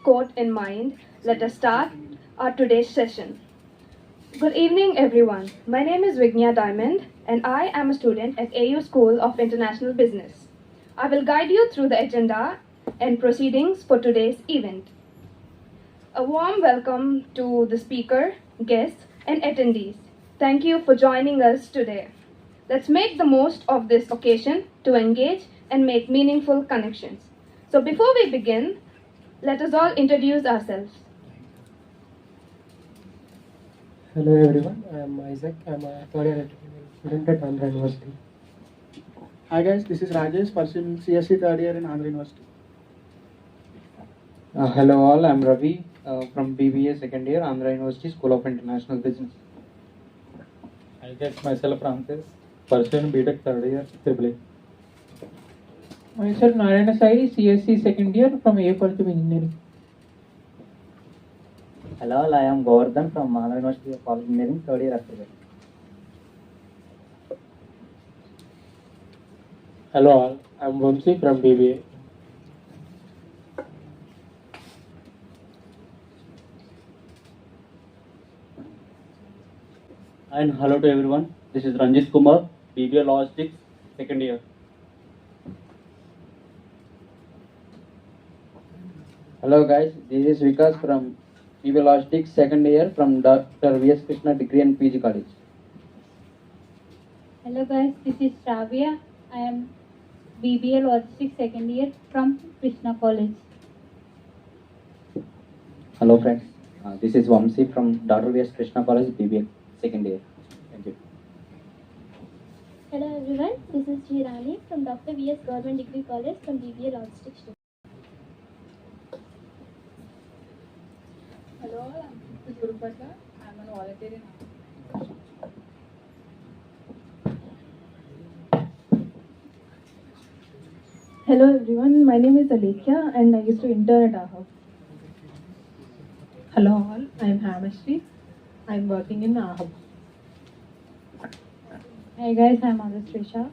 quote in mind, let us start our today's session. Good evening, everyone. My name is Vignya Diamond, and I am a student at AU School of International Business. I will guide you through the agenda and proceedings for today's event. A warm welcome to the speaker, guests, and attendees. Thank you for joining us today. Let's make the most of this occasion to engage and make meaningful connections. So before we begin, let us all introduce ourselves. Hello everyone, I am Isaac. I am a third year student at Andhra University. Hi guys, this is Rajesh, pursuing CSC third year in Andhra University. Hello all, I'm Ravi from BBA second year, Andhra University School of International Business. I guess myself Francis, pursuing BTech third year, AAA. Myself Narayana Sai, CSC second year from A Quality Engineering. Hello, I am Govardhan from Andhra University of Engineering, third year after that. Hello all, I am Vamsi from BBA. And hello to everyone, this is Ranjit Kumar, BBA Logistics, second year. Hello guys, this is Vikas from BBA Logistics second year from Dr. V.S. Krishna Degree and PG College. Hello guys, this is Shravya. I am BBA Logistics second year from Krishna College. Hello friends, this is Vamsi from Dr. V.S. Krishna College, BBA second year. Thank you. Hello everyone, this is Jirani from Dr. V.S. Government Degree College from BBA Logistics. Hello, I'm Gurupatla. I'm a volunteer in Hello everyone, my name is Alekhya and I used to intern at AHA. Hello all, I am Hamashri. I am working in AHA. Hey guys, I am Adustrisha,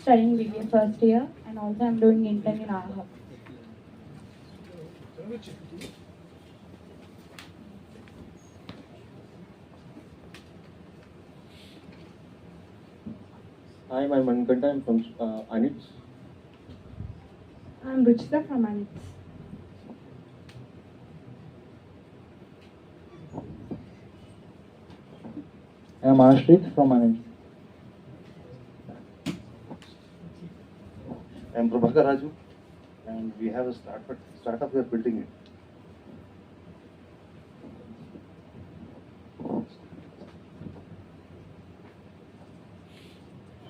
studying BBA first year and also I am doing intern in AHA. Hi, I'm Mankanta. I'm from Anits. I am Ruchita from Anits. I am Ashrit from Anand. I am Prabhakar Raju, and we have a startup we are building it.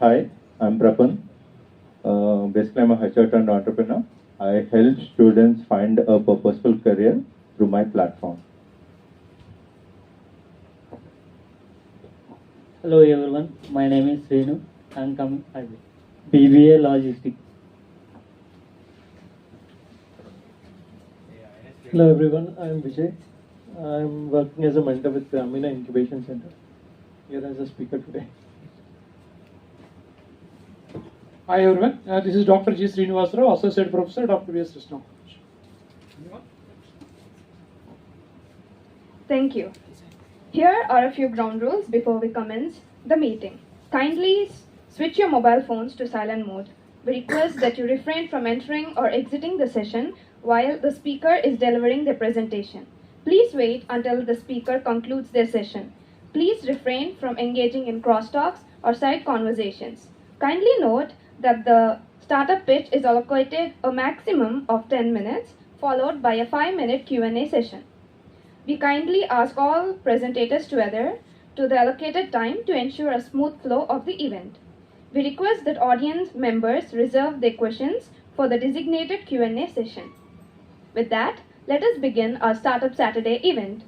Hi, I'm Prapan. Basically, I'm a HR turned entrepreneur. I help students find a purposeful career through my platform. Hello everyone, my name is Renu. I am from BBA Logistics. Hello everyone, I am Vijay. I am working as a mentor with Grameena Incubation Center. Here as a speaker today. Hi everyone, this is Dr. G. Srinivasarao, Associate Professor, Dr. V.S. Krishna. Thank you. Here are a few ground rules before we commence the meeting. Kindly switch your mobile phones to silent mode. We request that you refrain from entering or exiting the session while the speaker is delivering their presentation. Please wait until the speaker concludes their session. Please refrain from engaging in crosstalks or side conversations. Kindly note that the startup pitch is allocated a maximum of 10 minutes, followed by a 5-minute Q&A session. We kindly ask all presentators to adhere to the allocated time to ensure a smooth flow of the event. We request that audience members reserve their questions for the designated Q&A session. With that, let us begin our Startup Saturday event.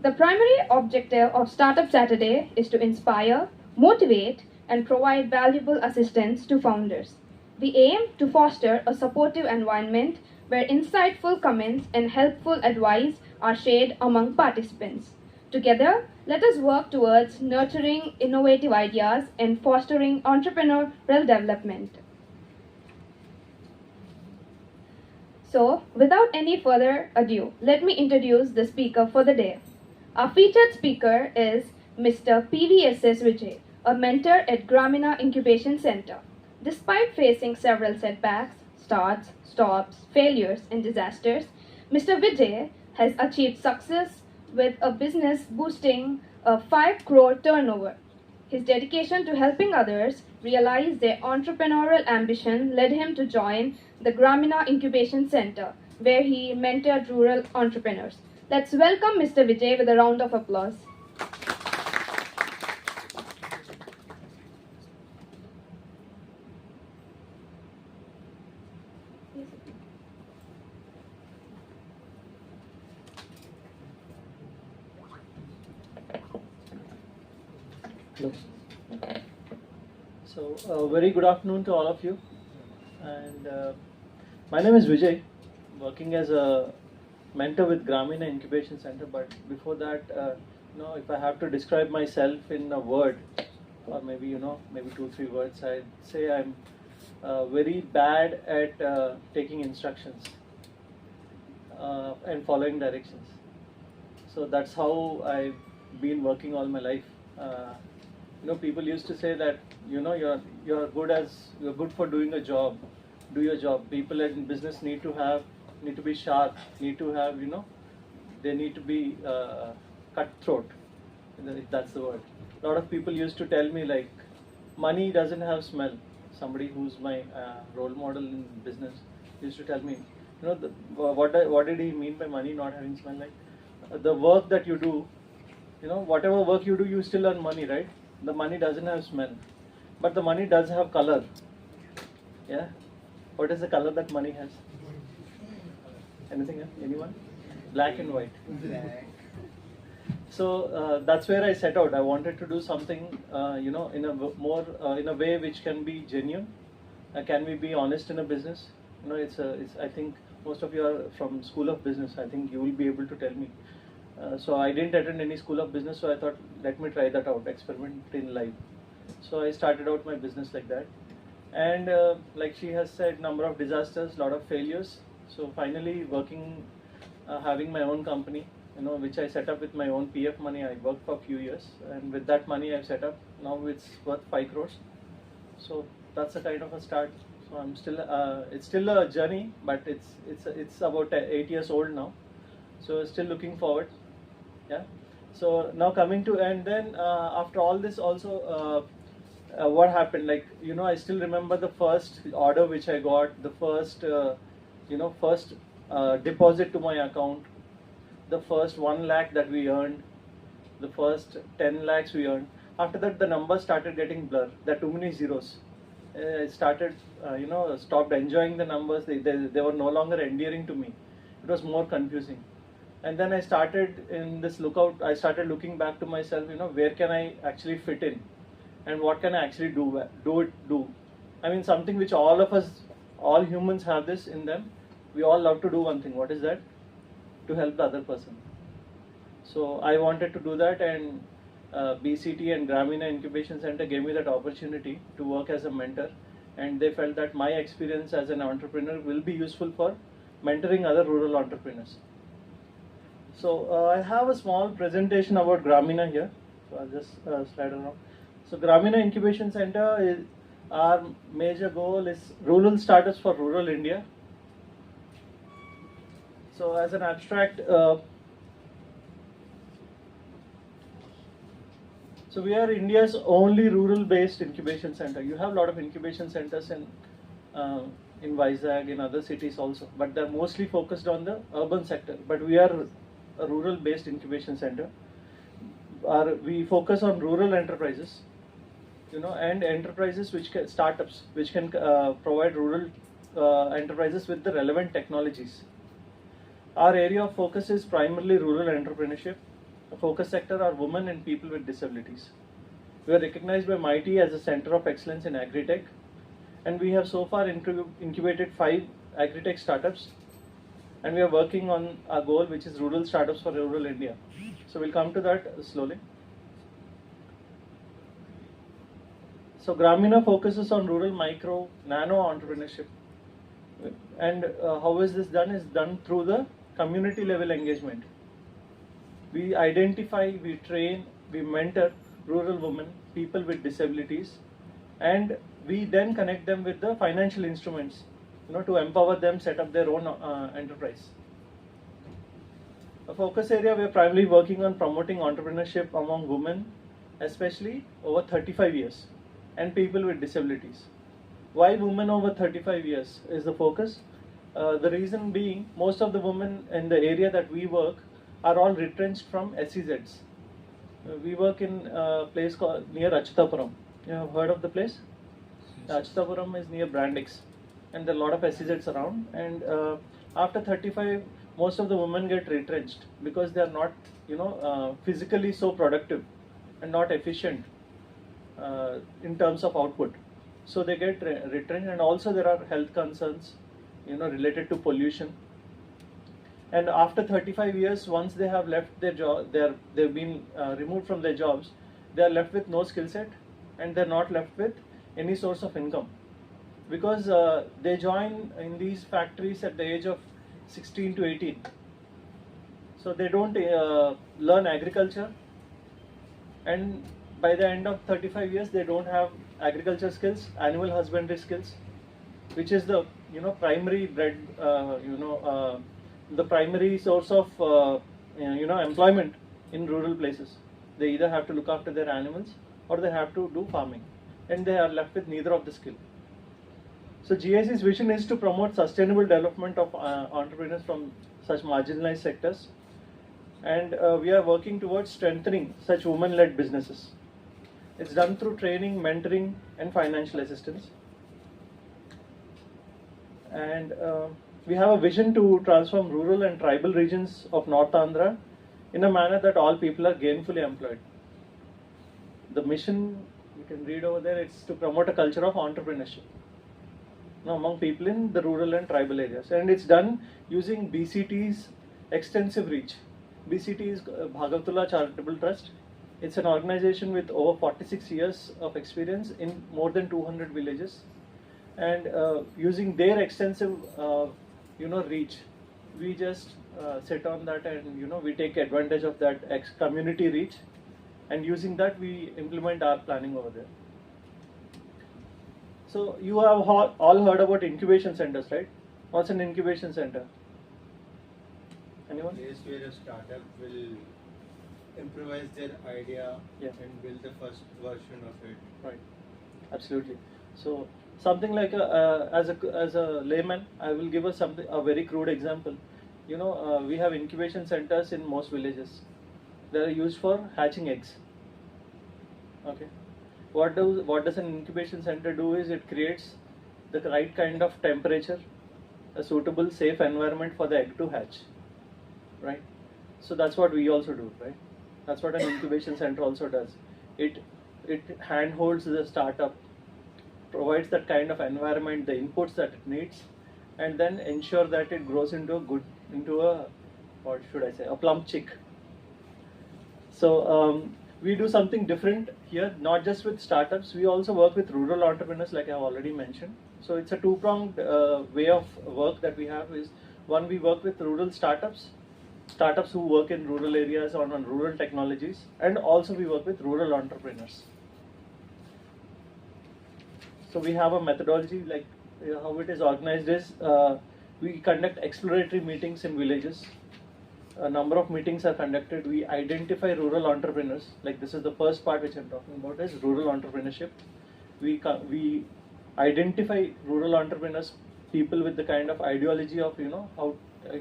The primary objective of Startup Saturday is to inspire, motivate, and provide valuable assistance to founders. We aim to foster a supportive environment where insightful comments and helpful advice are shared among participants. Together, let us work towards nurturing innovative ideas and fostering entrepreneurial development. So, without any further ado, let me introduce the speaker for the day. Our featured speaker is Mr. PVSS Vijay, a mentor at Grameena Incubation Center. Despite facing several setbacks, starts, stops, failures, and disasters, Mr. Vijay has achieved success with a business boosting a 5 crore turnover. His dedication to helping others realize their entrepreneurial ambition led him to join the Grameena Incubation Center, where he mentored rural entrepreneurs. Let's welcome Mr. Vijay with a round of applause. So, very good afternoon to all of you. And my name is Vijay, working as a mentor with Grameena Incubation Center. But before that, if I have to describe myself in a word, or maybe maybe 2-3 words, I'd say I'm very bad at taking instructions and following directions. So that's how I've been working all my life. People used to say that you're good for doing a job. Do your job. People in business need to be sharp. Need to have they need to be cutthroat. If that's the word. A lot of people used to tell me like, money doesn't have smell. Somebody who's my role model in business used to tell me, what did he mean by money not having smell? Like the work that you do, whatever work you do, you still earn money, right? The money doesn't have smell, but the money does have color. Yeah, what is the color that money has? Anything? Anyone? Black and white. So that's where I set out. I wanted to do something, in a way which can be genuine. Can we be honest in a business? It's I think most of you are from School of Business. I think you will be able to tell me. So I didn't attend any School of Business, so I thought, let me try that out, experiment in life. So I started out my business like that. And like she has said, number of disasters, lot of failures. So finally having my own company, which I set up with my own PF money. I worked for a few years, and with that money I've set up. Now it's worth 5 crores. So that's a kind of a start. So I'm still, it's still a journey, but it's about 8 years old now. So still looking forward. Yeah. So now coming to, and then after all this also, what happened? Like I still remember the first order which I got, the first first deposit to my account, the first 1 lakh that we earned, the first 10 lakhs we earned. After that, the numbers started getting blurred. There are too many zeros. I started, stopped enjoying the numbers. They were no longer endearing to me. It was more confusing. And then I started in this lookout. I started looking back to myself. Where can I actually fit in, and what can I actually do? I mean, something which all of us, all humans have this in them. We all love to do one thing. What is that? To help the other person. So I wanted to do that, and BCT and Grameena Incubation Center gave me that opportunity to work as a mentor, and they felt that my experience as an entrepreneur will be useful for mentoring other rural entrepreneurs. So I have a small presentation about Grameena here. So I'll just slide around. So Grameena Incubation Center our major goal is rural startups for rural India. So as an abstract, so we are India's only rural-based incubation center. You have a lot of incubation centers in Vizag, in other cities also, but they're mostly focused on the urban sector. But we are a rural-based incubation center. We focus on rural enterprises, and enterprises which can, startups which can provide rural enterprises with the relevant technologies. Our area of focus is primarily rural entrepreneurship. The focus sector are women and people with disabilities. We are recognized by MITI as a center of excellence in agri-tech, and we have so far incubated 5 agri-tech startups, and we are working on our goal, which is rural startups for rural India. So we'll come to that slowly. So Grameena focuses on rural, micro, nano entrepreneurship. And how is this done? Is done through the community level engagement. We identify, we train, we mentor rural women, people with disabilities, and we then connect them with the financial instruments, to empower them set up their own enterprise. A focus area, we are primarily working on promoting entrepreneurship among women, especially over 35 years, and people with disabilities. Why women over 35 years is the focus? The reason being, most of the women in the area that we work are all retrenched from SEZs. We work in a place called near Achutapuram. You have heard of the place? Achutapuram is near Brandix, and there are a lot of SEZs around. And after 35, most of the women get retrenched because they are not, physically so productive and not efficient in terms of output. So they get retrenched, and also there are health concerns, related to pollution. And after 35 years, once they have left their job, they've been removed from their jobs, they are left with no skill set, and they're not left with any source of income, because they join in these factories at the age of 16 to 18. So they don't learn agriculture, and by the end of 35 years, they don't have agriculture skills, animal husbandry skills, which is the primary bread, the primary source of employment in rural places. They either have to look after their animals or they have to do farming, and they are left with neither of the skill. So GIC's vision is to promote sustainable development of entrepreneurs from such marginalized sectors, and we are working towards strengthening such women-led businesses. It's done through training, mentoring, and financial assistance. And we have a vision to transform rural and tribal regions of North Andhra in a manner that all people are gainfully employed. The mission, you can read over there, it's to promote a culture of entrepreneurship among people in the rural and tribal areas. And it's done using BCT's extensive reach. BCT is Bhagavatullah Charitable Trust. It's an organization with over 46 years of experience in more than 200 villages. And using their extensive, reach, we just sit on that, and we take advantage of that community reach, and using that we implement our planning over there. So you have all heard about incubation centers, right? What's an incubation center? Anyone? Place where a startup will improvise their idea and build the first version of it. Right. Absolutely. So something like as a layman, I will give us a very crude example. We have incubation centers in most villages. They are used for hatching eggs. Okay. What does an incubation center do is it creates the right kind of temperature, a suitable, safe environment for the egg to hatch. Right. So that's what we also do. Right. That's what an incubation center also does. It handholds the startup, provides that kind of environment, the inputs that it needs, and then ensure that it grows into a plump chick. So we do something different here, not just with startups. We also work with rural entrepreneurs, like I have already mentioned. So it's a two-pronged way of work that we have. Is one, we work with rural startups who work in rural areas on rural technologies, and also we work with rural entrepreneurs. So we have a methodology, like how it is organized is we conduct exploratory meetings in villages. A number of meetings are conducted. We identify rural entrepreneurs. Like this is the first part which I'm talking about is rural entrepreneurship. We identify rural entrepreneurs, people with the kind of ideology of how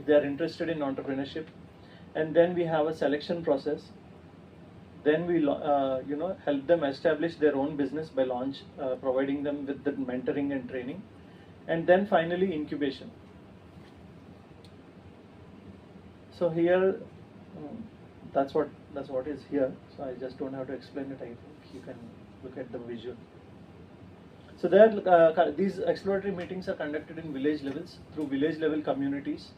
they are interested in entrepreneurship, and then we have a selection process. Then we help them establish their own business by providing them with the mentoring and training, and then finally incubation. So here, that's what is here. So I just don't have to explain it. I think you can look at the visual. So there, these exploratory meetings are conducted in village levels through village level communities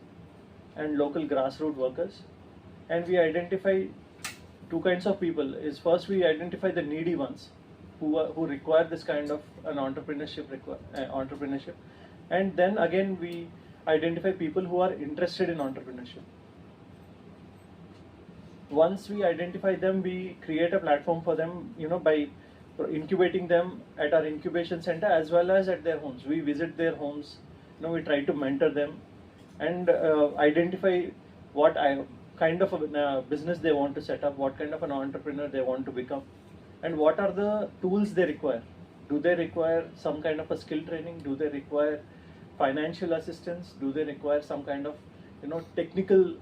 and local grassroots workers, and we identify two kinds of people. Is first we identify the needy ones who require this kind of an entrepreneurship, And then again we identify people who are interested in entrepreneurship. Once we identify them, we create a platform for them, by incubating them at our incubation center as well as at their homes. We visit their homes, we try to mentor them and identify what kind of a business they want to set up, what kind of an entrepreneur they want to become, and what are the tools they require. Do they require some kind of a skill training? Do they require financial assistance? Do they require some kind of technical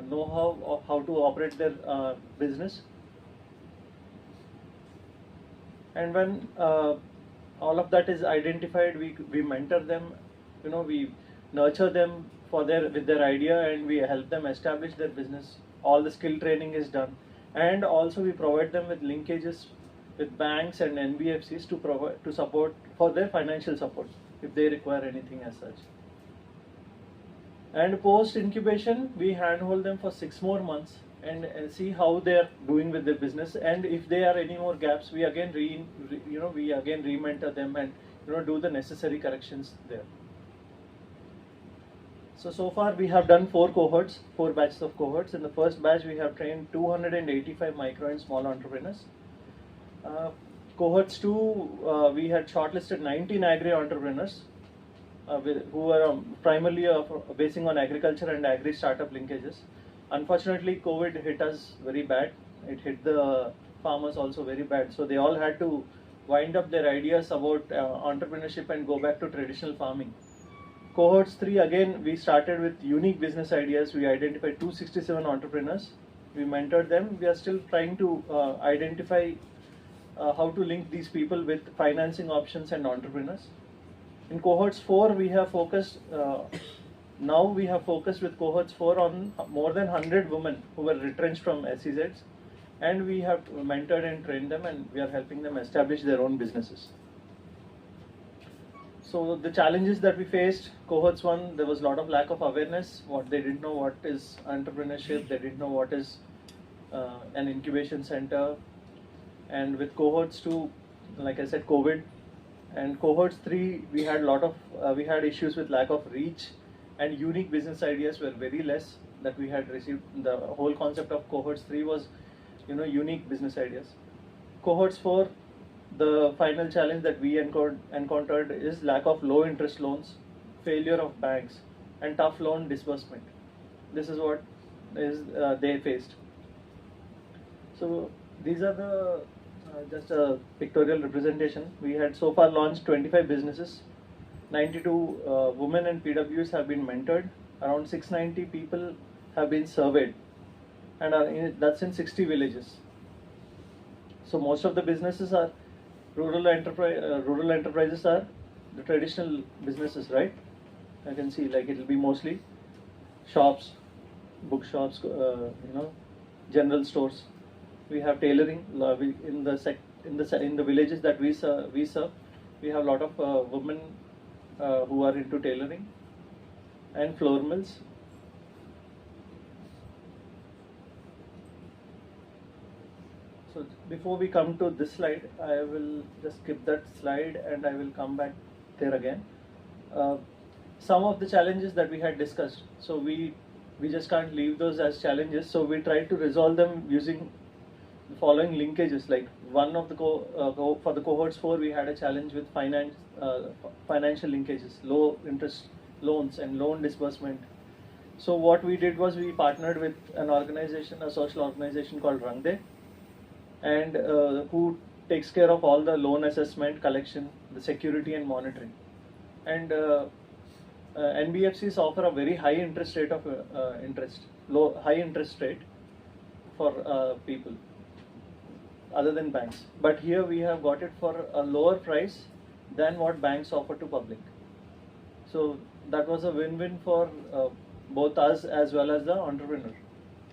know-how of how to operate their business? And when all of that is identified, we mentor them, we nurture them with their idea, and we help them establish their business. All the skill training is done, and also we provide them with linkages with banks and NBFCs to support for their financial support if they require anything as such. And post incubation, we handhold them for 6 more months and see how they are doing with their business. And if there are any more gaps, we again re-mentor them and do the necessary corrections there. So far we have done 4 batches of cohorts. In the first batch, we have trained 285 micro and small entrepreneurs. Cohorts 2, we had shortlisted 19 agri entrepreneurs who are primarily basing on agriculture and agri startup linkages. Unfortunately, COVID hit us very bad. It hit the farmers also very bad. So they all had to wind up their ideas about entrepreneurship and go back to traditional farming. Cohorts 3, again, we started with unique business ideas. We identified 267 entrepreneurs. We mentored them. We are still trying to identify how to link these people with financing options and entrepreneurs. In cohorts 4, we have focused with cohorts 4 on more than 100 women who were retrenched from SEZs, and we have mentored and trained them, and we are helping them establish their own businesses. So the challenges that we faced, cohorts 1, there was a lot of lack of awareness. They didn't know what is entrepreneurship, they didn't know what is an incubation center. And with cohorts 2, like I said, COVID. And cohorts 3, we had issues with lack of reach, and unique business ideas were very less that we had received. The whole concept of cohorts 3 was, unique business ideas. Cohorts 4, the final challenge that we encountered is lack of low interest loans, failure of banks, and tough loan disbursement. This is what they faced. So these are the just a pictorial representation. We had so far launched 25 businesses. 92 women and PWs have been mentored. Around 690 people have been surveyed, and that's in 60 villages. So most of the businesses are rural enterprises are the traditional businesses, right? I can see like it will be mostly shops, bookshops, general stores. We have tailoring. In the villages that we serve, we have a lot of women who are into tailoring and flour mills. So before we come to this slide, I will just skip that slide and I will come back there again. Some of the challenges that we had discussed, so we just can't leave those as challenges. So we try to resolve them using the following linkages. Like one of the for the cohorts 4, we had a challenge with financial linkages, low interest loans and loan disbursement. So what we did was we partnered with an organization, a social organization called Rangde, and who takes care of all the loan assessment, collection, the security and monitoring. And NBFCs offer a very high interest rate high interest rate for people other than banks. But here we have got it for a lower price than what banks offer to public. So that was a win-win for both us as well as the entrepreneur,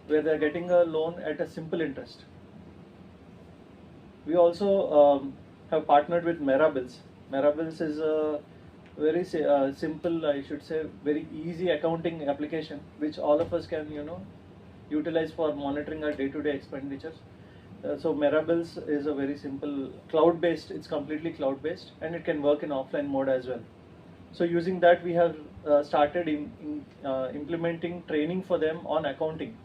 where they're getting a loan at a simple interest. We also have partnered with Merabills. Merabills is a very simple, I should say, very easy accounting application which all of us can, utilize for monitoring our day-to-day expenditures. So Merabills is a very simple cloud-based. It's completely cloud-based, and it can work in offline mode as well. So using that, we have started implementing training for them on accounting.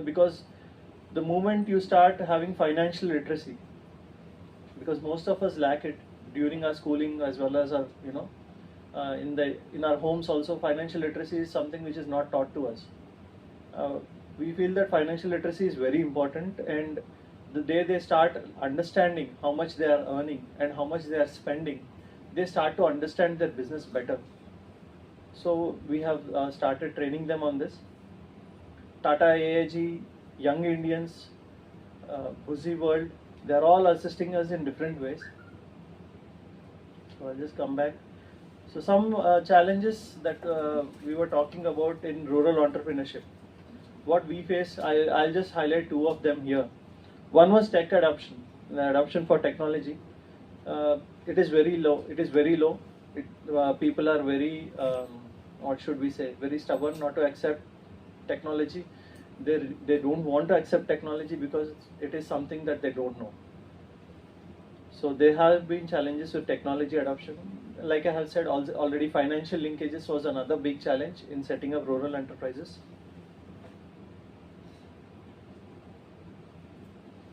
Because the moment you start having financial literacy, because most of us lack it during our schooling as well as our in our homes also, financial literacy is something which is not taught to us. We feel that financial literacy is very important, and the day they start understanding how much they are earning and how much they are spending, they start to understand their business better. So we have started training them on this. Tata AIG, Young Indians, Busy World, they are all assisting us in different ways. So I'll just come back. So some challenges that we were talking about in rural entrepreneurship. What we face, I'll just highlight two of them here. One was tech adoption, the adoption for technology. It is very low. People are very, what should we say, very stubborn not to accept technology. They don't want to accept technology because it is something that they don't know. So there have been challenges with technology adoption. Like I have said already, financial linkages was another big challenge in setting up rural enterprises.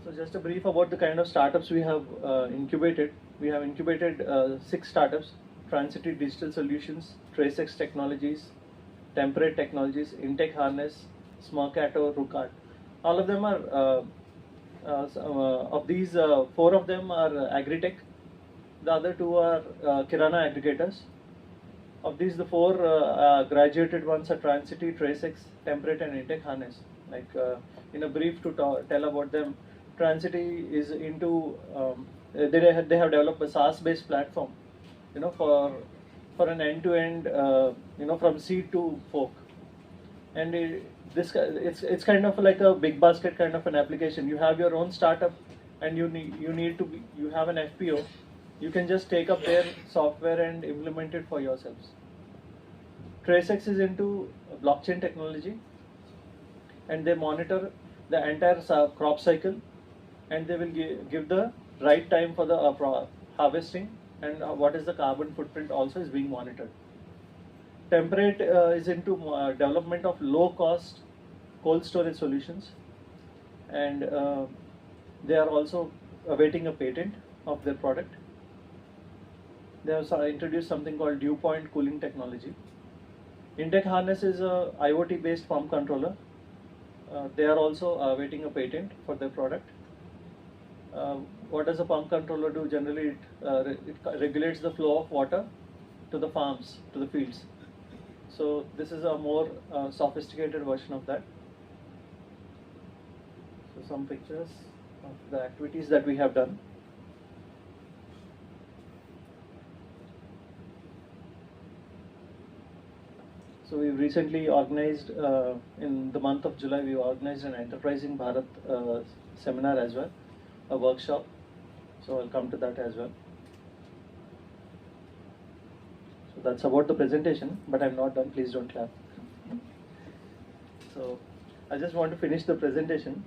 So just a brief about the kind of startups we have incubated. We have incubated 6 startups: Transity Digital Solutions, TraceX Technologies, Temperate Technologies, Intech Harness, Smarkato, Rukat. All of them are, of these, 4 of them are agri-tech. The other 2 are Kirana aggregators. Of these, the 4 graduated ones are Transity, TraceX, Temperate, and Intech Harness. Like in a brief to tell about them, Transity is into they have developed a SaaS-based platform, for an end-to-end, from seed to fork, and it's kind of like a big basket kind of an application. You have your own startup, and you have an FPO. You can just take up their software and implement it for yourselves. TraceX is into blockchain technology, and they monitor the entire crop cycle, and they will give the right time for the harvesting, and what is the carbon footprint also is being monitored. Temperate is into development of low-cost cold storage solutions, and they are also awaiting a patent of their product. They have introduced something called dew point cooling technology. Intech Harness is a IoT-based pump controller. They are also awaiting a patent for their product. What does a pump controller do? Generally, it regulates the flow of water to the farms, to the fields. So this is a more sophisticated version of that. So some pictures of the activities that we have done. So we've recently organized, in the month of July, we organized an Enterprising Bharat seminar as well, a workshop. So I'll come to that as well. So that's about the presentation, but I'm not done. Please don't clap. So I just want to finish the presentation,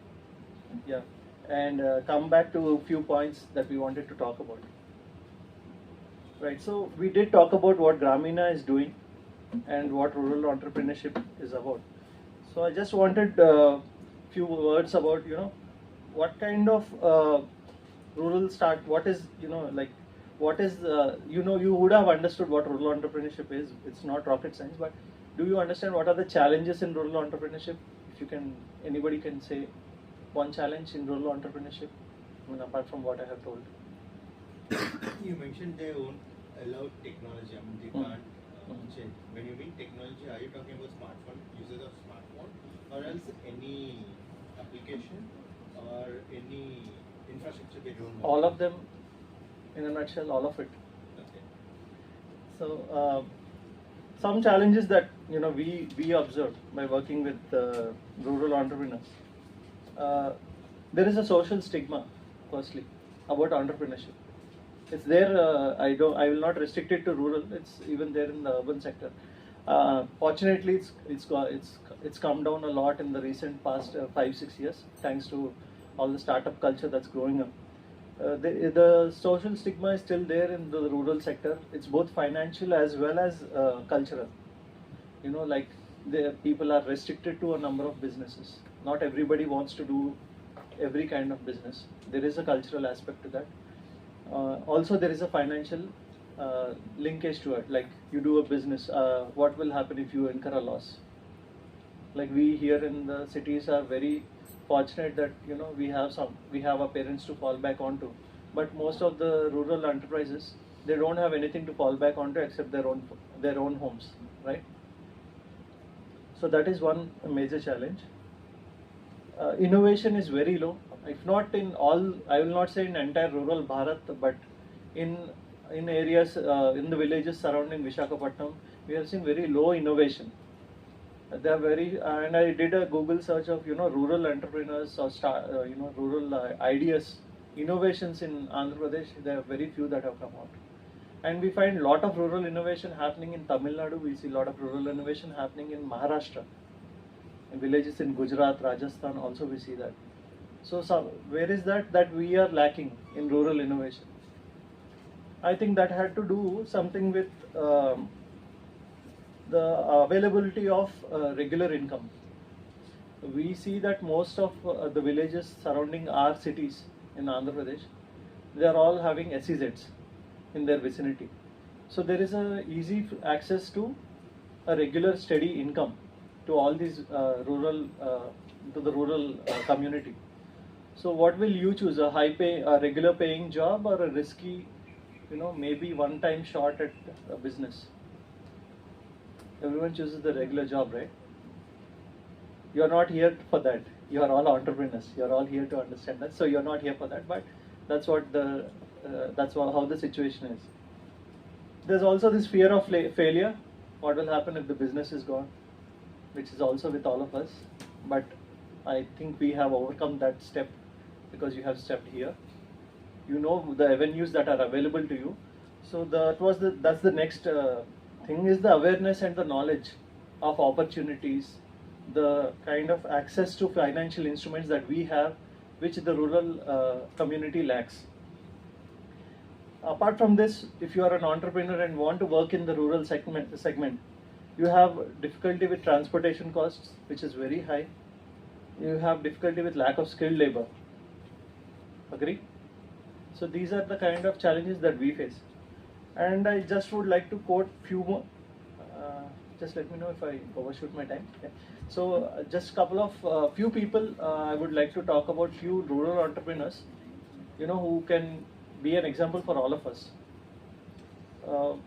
yeah, and come back to a few points that we wanted to talk about. Right. So we did talk about what Grameena is doing and what rural entrepreneurship is about. So I just wanted a few words about, what kind of rural start, what is, what is, you would have understood what rural entrepreneurship is. It's not rocket science, but do you understand what are the challenges in rural entrepreneurship? If you can, anybody can say one challenge in rural entrepreneurship, apart from what I have told. You mentioned they won't allow technology. They can't change. When you mean technology, are you talking about smartphone, usage of smartphone, or else any application or any infrastructure they don't want? All of them, in a nutshell, all of it. Okay. So some challenges that we observe by working with rural entrepreneurs. There is a social stigma, firstly, about entrepreneurship. It's there. I will not restrict it to rural. It's even there in the urban sector. Fortunately, it's come down a lot in the recent past 5-6 years, thanks to all the startup culture that's growing up. The social stigma is still there in the rural sector. It's both financial as well as cultural. You know, like the people are restricted to a number of businesses. Not everybody wants to do every kind of business. There is a cultural aspect to that. Also, there is a financial linkage to it. Like you do a business, what will happen if you incur a loss? Like we here in the cities are very fortunate that we have our parents to fall back onto, but most of the rural enterprises, they don't have anything to fall back onto except their own homes, right? So that is one major challenge. Innovation is very low, if not in all, I will not say in entire rural Bharat, but in areas in the villages surrounding Vishakhapatnam, we have seen very low innovation. They are very, and I did a Google search of rural entrepreneurs or rural ideas, innovations in Andhra Pradesh. There are very few that have come out, and we find lot of rural innovation happening in Tamil Nadu. We see lot of rural innovation happening in Maharashtra, in villages in Gujarat, Rajasthan. Also we see that. So where is that we are lacking in rural innovation? I think that had to do something with the availability of regular income. We see that most of the villages surrounding our cities in Andhra Pradesh, they are all having SEZs in their vicinity. So there is a easy access to a regular steady income to all these rural community. So what will you choose, a regular paying job or a risky, maybe one time shot at a business? Everyone chooses the regular job, right? You are not here for that. You are all entrepreneurs. You are all here to understand that. So you are not here for that. But that's what how the situation is. There's also this fear of failure. What will happen if the business is gone? Which is also with all of us. But I think we have overcome that step because you have stepped here. You know the avenues that are available to you. So that's the next thing is the awareness and the knowledge of opportunities, the kind of access to financial instruments that we have, which the rural community lacks. Apart from this, if you are an entrepreneur and want to work in the rural segment, you have difficulty with transportation costs, which is very high. You have difficulty with lack of skilled labor. Agree? So these are the kind of challenges that we face. And I just would like to quote few more. Just let me know if I overshoot my time. Yeah. So just couple of few people I would like to talk about, few rural entrepreneurs, who can be an example for all of us.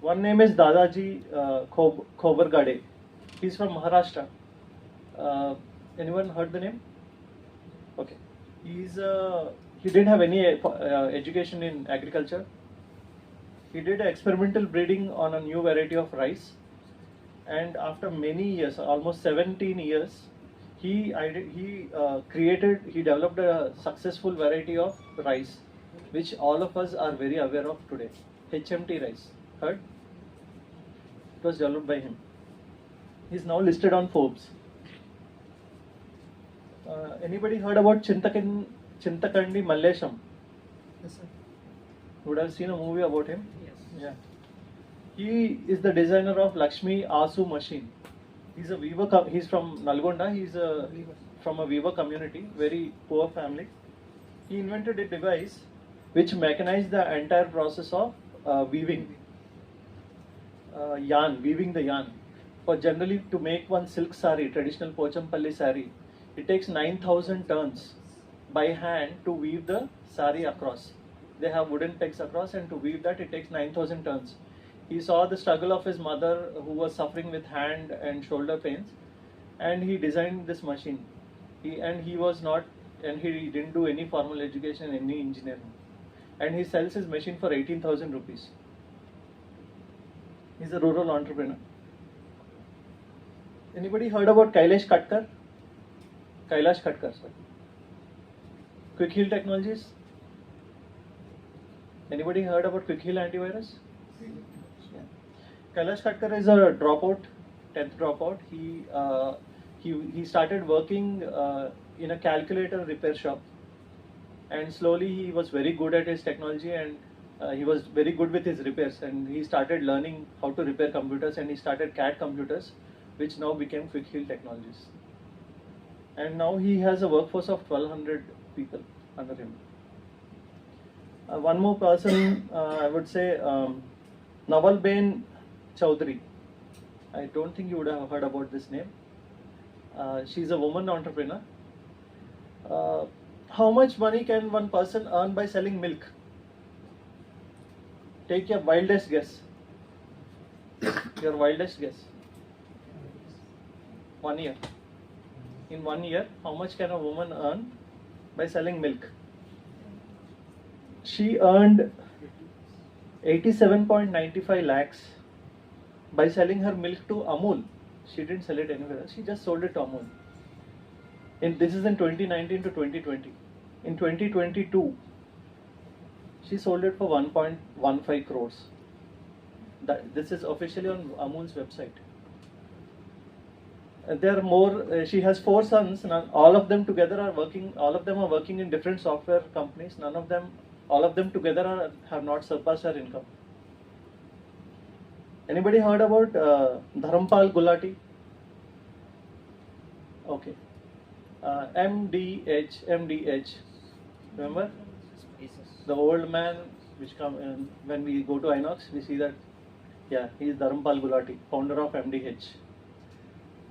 One name is Dadaji Khobargade. He's from Maharashtra. Anyone heard the name? Okay. He didn't have any education in agriculture. He did experimental breeding on a new variety of rice, and after many years, almost 17 years, he developed a successful variety of rice, which all of us are very aware of today. HMT rice. Heard? It was developed by him. He's now listed on Forbes. Anybody heard about Chintakandi Mallesham? Yes, sir. You would have seen a movie about him? Yes. Yeah. He is the designer of Lakshmi Asu machine. He's a weaver. He's from Nalgonda. He's from a weaver community, very poor family. He invented a device which mechanized the entire process of weaving weaving the yarn. For generally to make one silk sari, traditional Pochampalli sari, it takes 9,000 turns by hand to weave the sari across. They have wooden pegs across, and to weave that it takes 9,000 turns. He saw the struggle of his mother who was suffering with hand and shoulder pains, and he designed this machine. He didn't do any formal education, any engineering, and he sells his machine for 18,000 rupees. He's a rural entrepreneur. Anybody heard about Kailash Katkar? Kailash Katkar, sorry. Quick Heal Technologies? Anybody heard about Quick Heal antivirus? Yeah. Kailash Katkar is a dropout, 10th dropout. He started working in a calculator repair shop. and slowly he was very good at his technology, and he was very good with his repairs, and he started learning how to repair computers, and he started CAD computers, which now became Quick Heal Technologies. And now he has a workforce of 1200 people under him. One more person, I would say, Nawal Bain Chowdhury. I don't think you would have heard about this name. She's a woman entrepreneur. How much money can one person earn by selling milk? Take your wildest guess. Your wildest guess. 1 year. In 1 year, how much can a woman earn by selling milk? She earned 87.95 lakhs by selling her milk to Amul. She didn't sell it anywhere else. She just sold it to Amul. This is in 2019 to 2020. In 2022, she sold it for 1.15 crores. This is officially on Amul's website. There are more. She has 4 sons. All of them together are working. All of them are working in different software companies. All of them together have not surpassed her income. Anybody heard about Dharampal Gulati? Okay. MDH. Remember? The old man which come when we go to Inox, we see that, yeah, he is Dharampal Gulati, founder of MDH.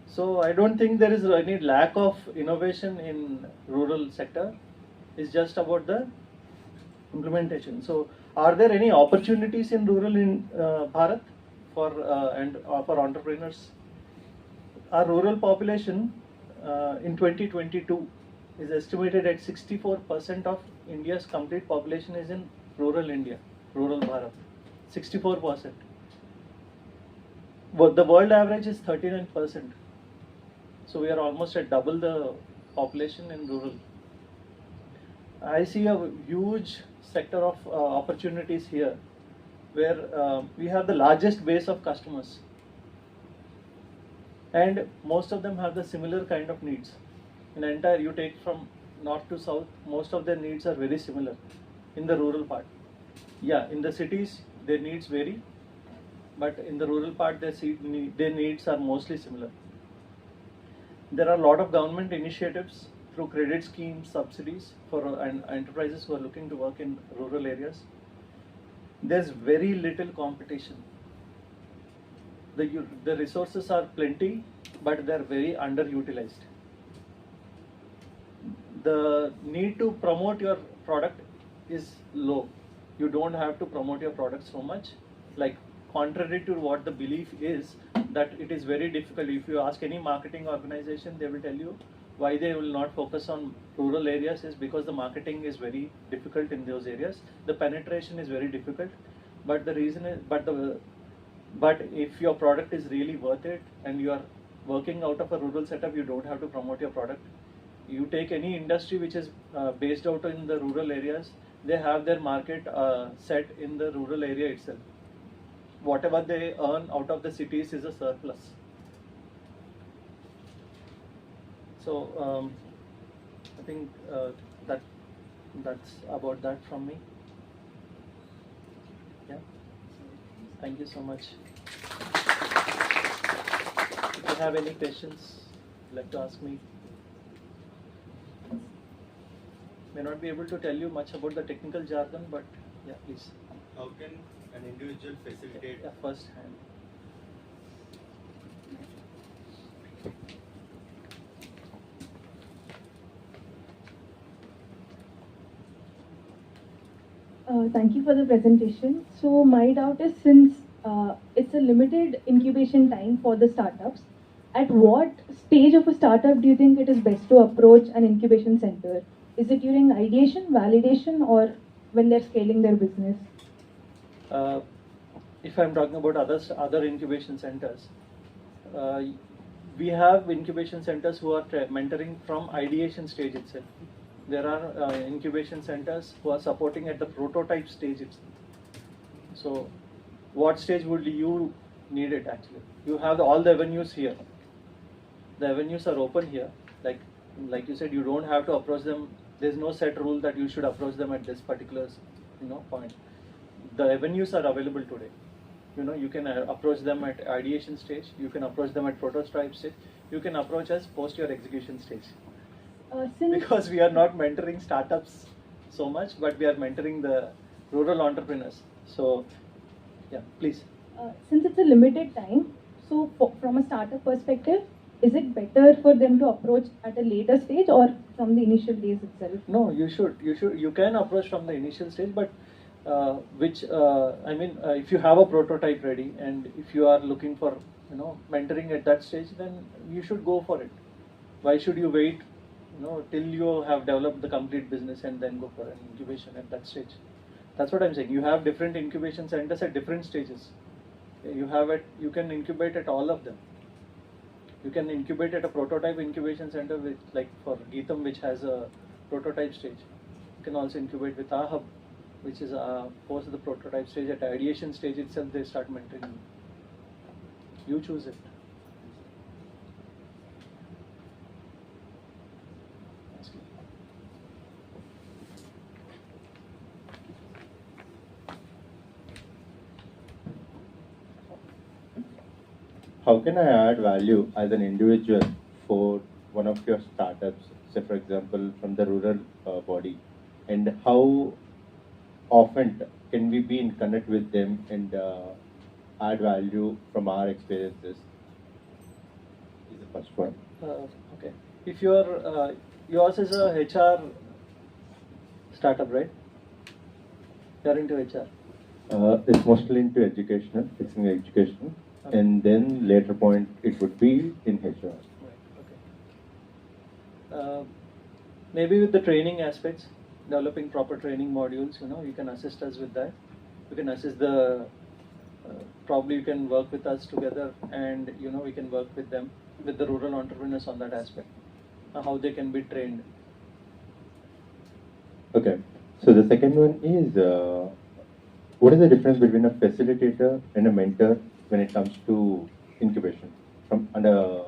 So I don't think there is any lack of innovation in rural sector. It's just about the implementation. So are there any opportunities in rural in Bharat for entrepreneurs? Our rural population in 2022 is estimated at 64% of India's complete population is in rural India, rural Bharat. 64%. But the world average is 39%. So we are almost at double the population in rural. I see a huge sector of opportunities here, where we have the largest base of customers, and most of them have the similar kind of needs. In entire, you take from north to south, most of their needs are very similar in the rural part. Yeah, in the cities their needs vary, but in the rural part their needs are mostly similar. There are a lot of government initiatives through credit schemes, subsidies for enterprises who are looking to work in rural areas. There's very little competition. The resources are plenty, but they're very underutilized. The need to promote your product is low. You don't have to promote your product so much. Like, contrary to what the belief is, that it is very difficult. If you ask any marketing organization, they will tell you why they will not focus on rural areas is because the marketing is very difficult in those areas. The penetration is very difficult. But the reason is, but if your product is really worth it and you are working out of a rural setup, you don't have to promote your product. You take any industry which is based out in the rural areas, they have their market set in the rural area itself. Whatever they earn out of the cities is a surplus. So I think that's about that from me. Yeah. Thank you so much. If you have any questions, you'd like to ask me. May not be able to tell you much about the technical jargon, but yeah, please. How can an individual facilitate? Yeah, first hand. Thank you for the presentation. So my doubt is, since it's a limited incubation time for the startups, at what stage of a startup do you think it is best to approach an incubation center? Is it during ideation, validation, or when they're scaling their business? If I'm talking about other incubation centers, we have incubation centers who are mentoring from ideation stage itself. There are incubation centers who are supporting at the prototype stage itself. So, what stage would you need it actually? You have all the avenues here. The avenues are open here. Like you said, you don't have to approach them There's no set rule that you should approach them at this particular point. The avenues are available today. You can approach them at ideation stage, you can approach them at prototype stage, you can approach us post your execution stage. Because we are not mentoring startups so much, but we are mentoring the rural entrepreneurs. So, yeah, please. Since it's a limited time, so from a startup perspective, is it better for them to approach at a later stage or from the initial days itself? No, you can approach from the initial stage, but if you have a prototype ready and if you are looking for mentoring at that stage, then you should go for it. Why should you wait till you have developed the complete business and then go for an incubation at that stage? That's what I'm saying. You have different incubation centers at different stages. You can incubate at all of them. You can incubate at a prototype incubation center, which, like for Geetham, which has a prototype stage. You can also incubate with our hub, which is post the prototype stage. At ideation stage itself, they start mentoring you. You choose it. How can I add value as an individual for one of your startups, say for example from the rural body, and how often can we be in connect with them and add value from our experiences? Is the first one. Okay. If yours is a HR startup, right? You're into HR. It's mostly into educational, fixing education. Okay. And then later point it would be in HR. Right. Okay. Maybe with the training aspects, developing proper training modules, you can assist us with that. You can assist probably you can work with us together, and we can work with them, with the rural entrepreneurs on that aspect, how they can be trained. Okay. So the second one is, what is the difference between a facilitator and a mentor when it comes to incubation from under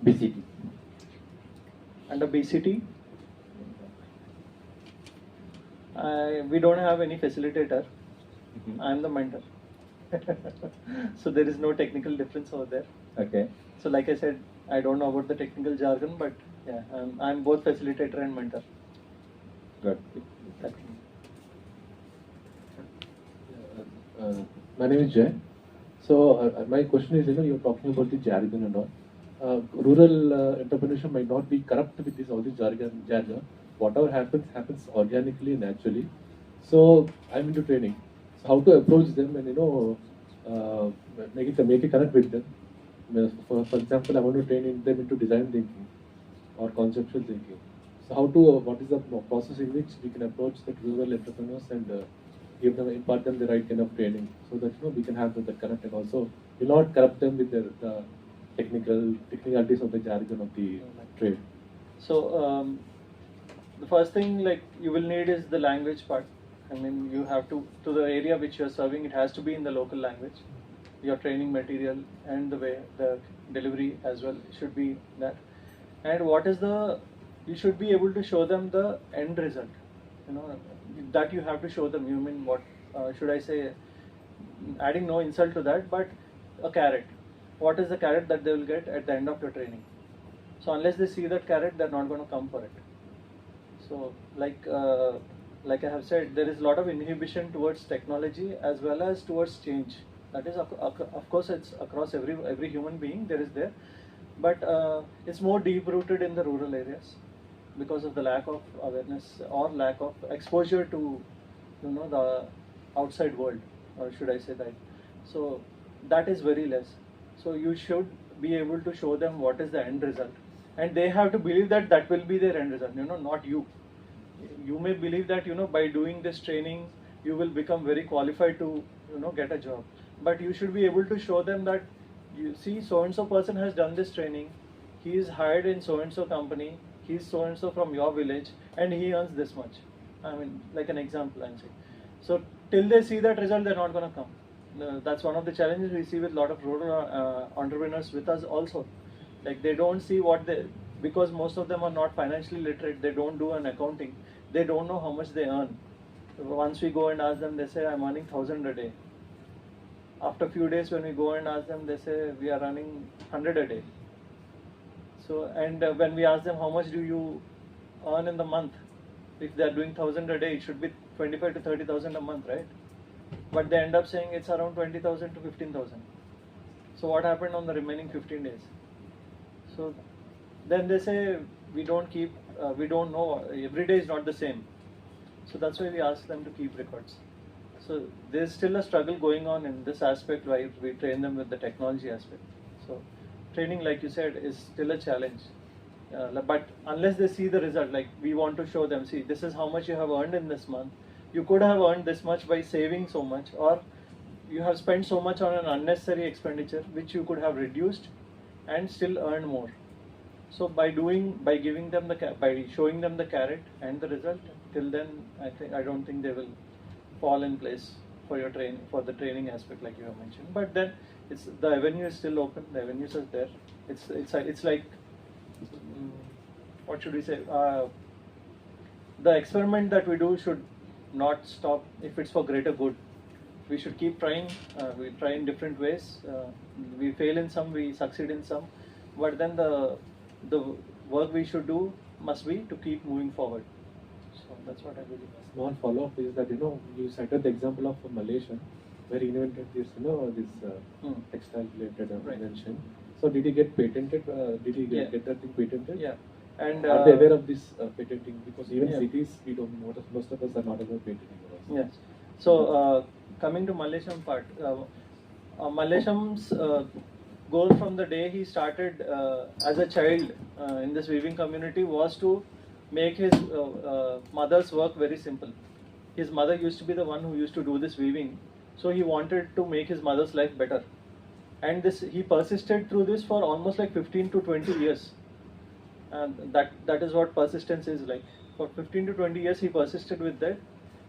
BCT? Under BCT, we don't have any facilitator. Mm-hmm. I am the mentor. So there is no technical difference over there. Okay. So like I said, I don't know about the technical jargon, but yeah, I'm both facilitator and mentor. Good. My name is Jay. So my question is, you're talking about the jargon and all. Rural entrepreneurship might not be corrupt with all this jargon. Whatever happens organically, naturally. So I'm into training. So how to approach them and make a connect with them. For example, I want to train them into design thinking or conceptual thinking. So what is the process in which we can approach the rural entrepreneurs and impart them the right kind of training, so that we can have the connect, and also will not corrupt them with the technicalities of the jargon of the trade. So the first thing you will need is the language part. You have to the area which you're serving, it has to be in the local language. Your training material and the delivery as well should be that. And you should be able to show them the end result. That you have to show them. You mean what should I say? Adding no insult to that, but a carrot. What is the carrot that they will get at the end of your training? So unless they see that carrot, they're not going to come for it. So like I have said, there is a lot of inhibition towards technology as well as towards change. That is, of course, it's across every human being. There is there, but it's more deep rooted in the rural areas because of the lack of awareness or lack of exposure to the outside world, or should I say that. So that is very less. So you should be able to show them what is the end result, and they have to believe that that will be their end result, not you. You may believe that by doing this training you will become very qualified to get a job, but you should be able to show them that you see so and so person has done this training, he is hired in so and so company, he is so and so from your village, and he earns this much. Like an example I'm saying. So till they see that result, they're not going to come. That's one of the challenges we see with a lot of rural entrepreneurs with us also. Like they don't see what because most of them are not financially literate, they don't do an accounting, they don't know how much they earn. Once we go and ask them, they say I'm earning 1,000 a day. After a few days when we go and ask them, they say we are earning 100 a day. So, and when we ask them how much do you earn in the month, if they are doing 1,000 a day, it should be 25 to 30,000 a month, right? But they end up saying it's around 20,000 to 15,000. So what happened on the remaining 15 days? So then they say we don't keep, we don't know, every day is not the same. So that's why we ask them to keep records. So there's still a struggle going on in this aspect where we train them with the technology aspect. So training, like you said, is still a challenge. But unless they see the result, like we want to show them, see, this is how much you have earned in this month. You could have earned this much by saving so much, or you have spent so much on an unnecessary expenditure which you could have reduced and still earn more. So by giving them by showing them the carrot and the result, till then I don't think they will fall in place for the training aspect like you have mentioned. But then the avenue is still open. The avenues are there. It's like what should we say? The experiment that we do should not stop if it's for greater good. We should keep trying. We try in different ways. We fail in some, we succeed in some. But then the work we should do must be to keep moving forward. So that's what I believe. Small follow-up is that you cited the example of Malaysia, where he invented this textile-related invention. So did he get patented? Did he get that thing patented? Yeah. And are they aware of this patenting? Because even cities, we don't. Most of us are not aware of patenting. Yes. So coming to Malaysian part, Malaysian's goal from the day he started as a child in this weaving community was to make his mother's work very simple. His mother used to be the one who used to do this weaving, so he wanted to make his mother's life better. And he persisted through this for almost like 15 to 20 years. And that is what persistence is like. For 15 to 20 years he persisted with that,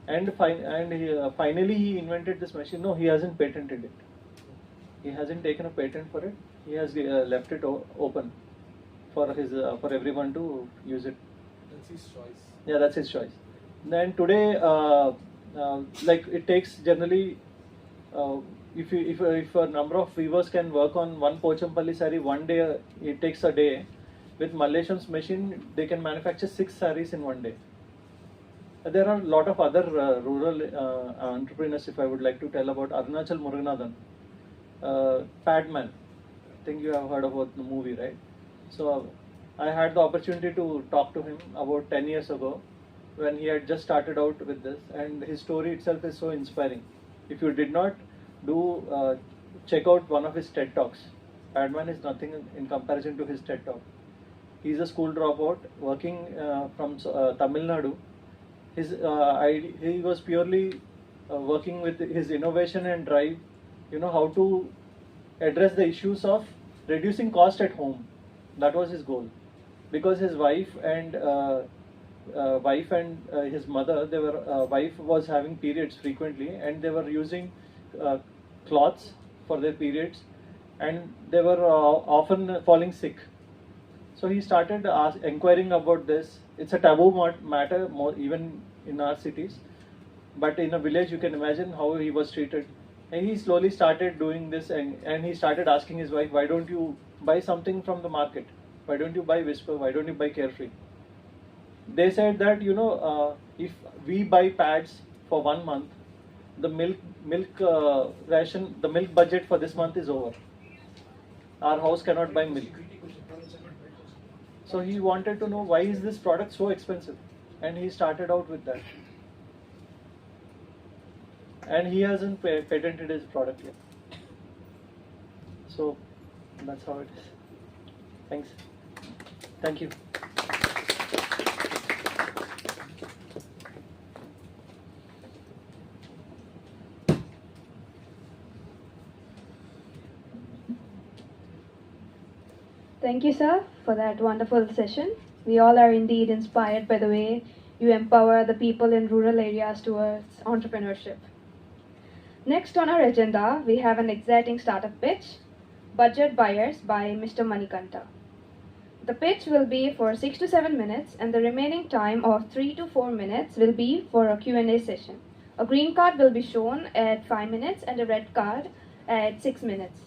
and finally he invented this machine. No, he hasn't patented it. He hasn't taken a patent for it. He has left it open for everyone to use it. That's his choice. Yeah, that's his choice. Then today, like it takes generally, if a number of weavers can work on one Pochampalli saree one day, it takes a day. With Malaysian's machine, they can manufacture 6 sarees in one day. There are a lot of other rural entrepreneurs, if I would like to tell about Arunachal Muruganathan, Padman. I think you have heard about the movie, right? So I had the opportunity to talk to him about 10 years ago when he had just started out with this, and his story itself is so inspiring. If you did not check out one of his TED Talks. Padman is nothing in comparison to his TED Talk. He's a school dropout working from Tamil Nadu. He was purely working with his innovation and drive, how to address the issues of reducing cost at home. That was his goal, because his wife and his mother, wife was having periods frequently, and they were using cloths for their periods, and they were often falling sick. So he started inquiring about this. It's a taboo matter, even in our cities, but in a village you can imagine how he was treated. And he slowly started doing this, and he started asking his wife, why don't you buy something from the market? Why don't you buy Whisper? Why don't you buy Carefree? They said that, if we buy pads for 1 month, the milk ration, the milk budget for this month is over. Our house cannot buy milk. So he wanted to know, why is this product so expensive? And he started out with that. And he hasn't patented his product yet. So that's how it is. Thanks. Thank you. Thank you, sir, for that wonderful session. We all are indeed inspired by the way you empower the people in rural areas towards entrepreneurship. Next on our agenda, we have an exciting startup pitch, Budget Buyers by Mr. Manikanta. The pitch will be for 6 to 7 minutes, and the remaining time of 3 to 4 minutes will be for a Q&A session. A green card will be shown at 5 minutes and a red card at 6 minutes.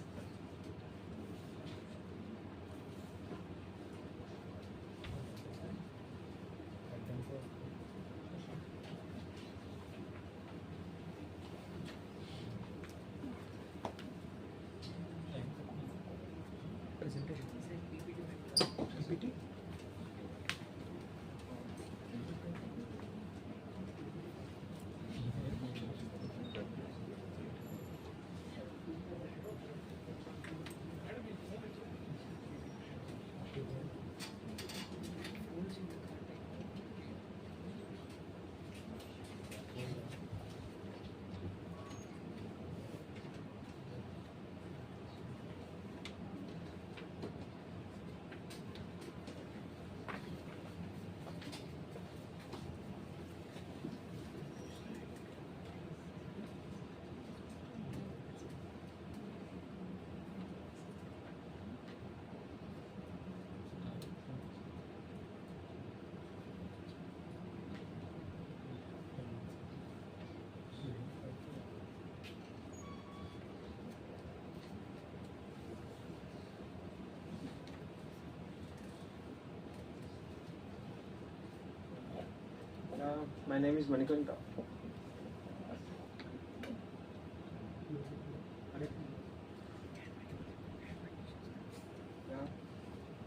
My name is Manikanta.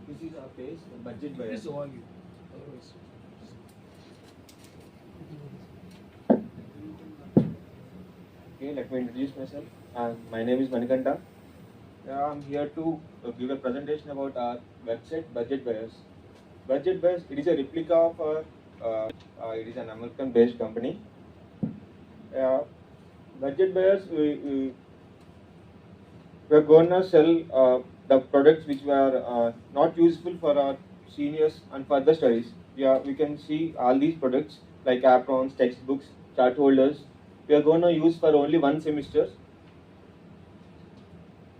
This is our page, budget buyer. Okay, let me introduce myself. My name is Manikanta. I'm here to give a presentation about our website, Budget Buyers. Budget Buyers, it is a replica of our, it is an American-based company. Budget Buyers, we are going to sell the products which were not useful for our seniors and further studies. We can see all these products like aprons, textbooks, chart holders. We are going to use for only one semester.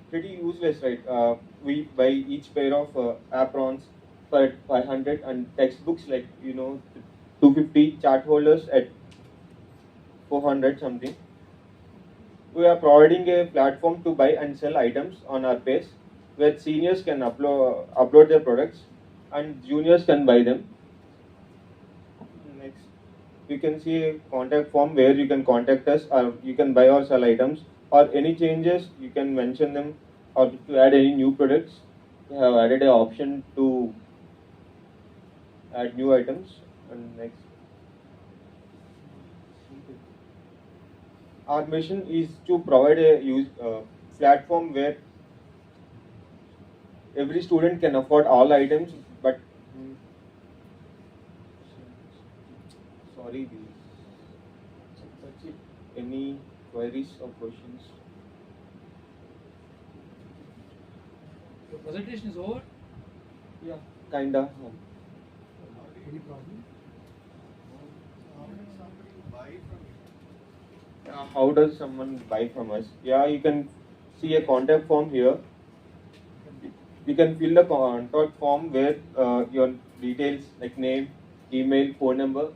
Pretty useless, right? We buy each pair of aprons for 500 and textbooks like 250, chart holders at 400 something. We are providing a platform to buy and sell items on our page where seniors can upload their products and juniors can buy them. Next, you can see a contact form where you can contact us, or you can buy or sell items, or any changes you can mention them, or to add any new products. We have added an option to add new items. And next, our mission is to provide a platform where every student can afford all items, but sorry, that's it. Any queries or questions? Your presentation is over? Yeah, kinda. Any problem? How does someone buy from us? Yeah, you can see a contact form here. You can fill the contact form where your details like name, email, phone number.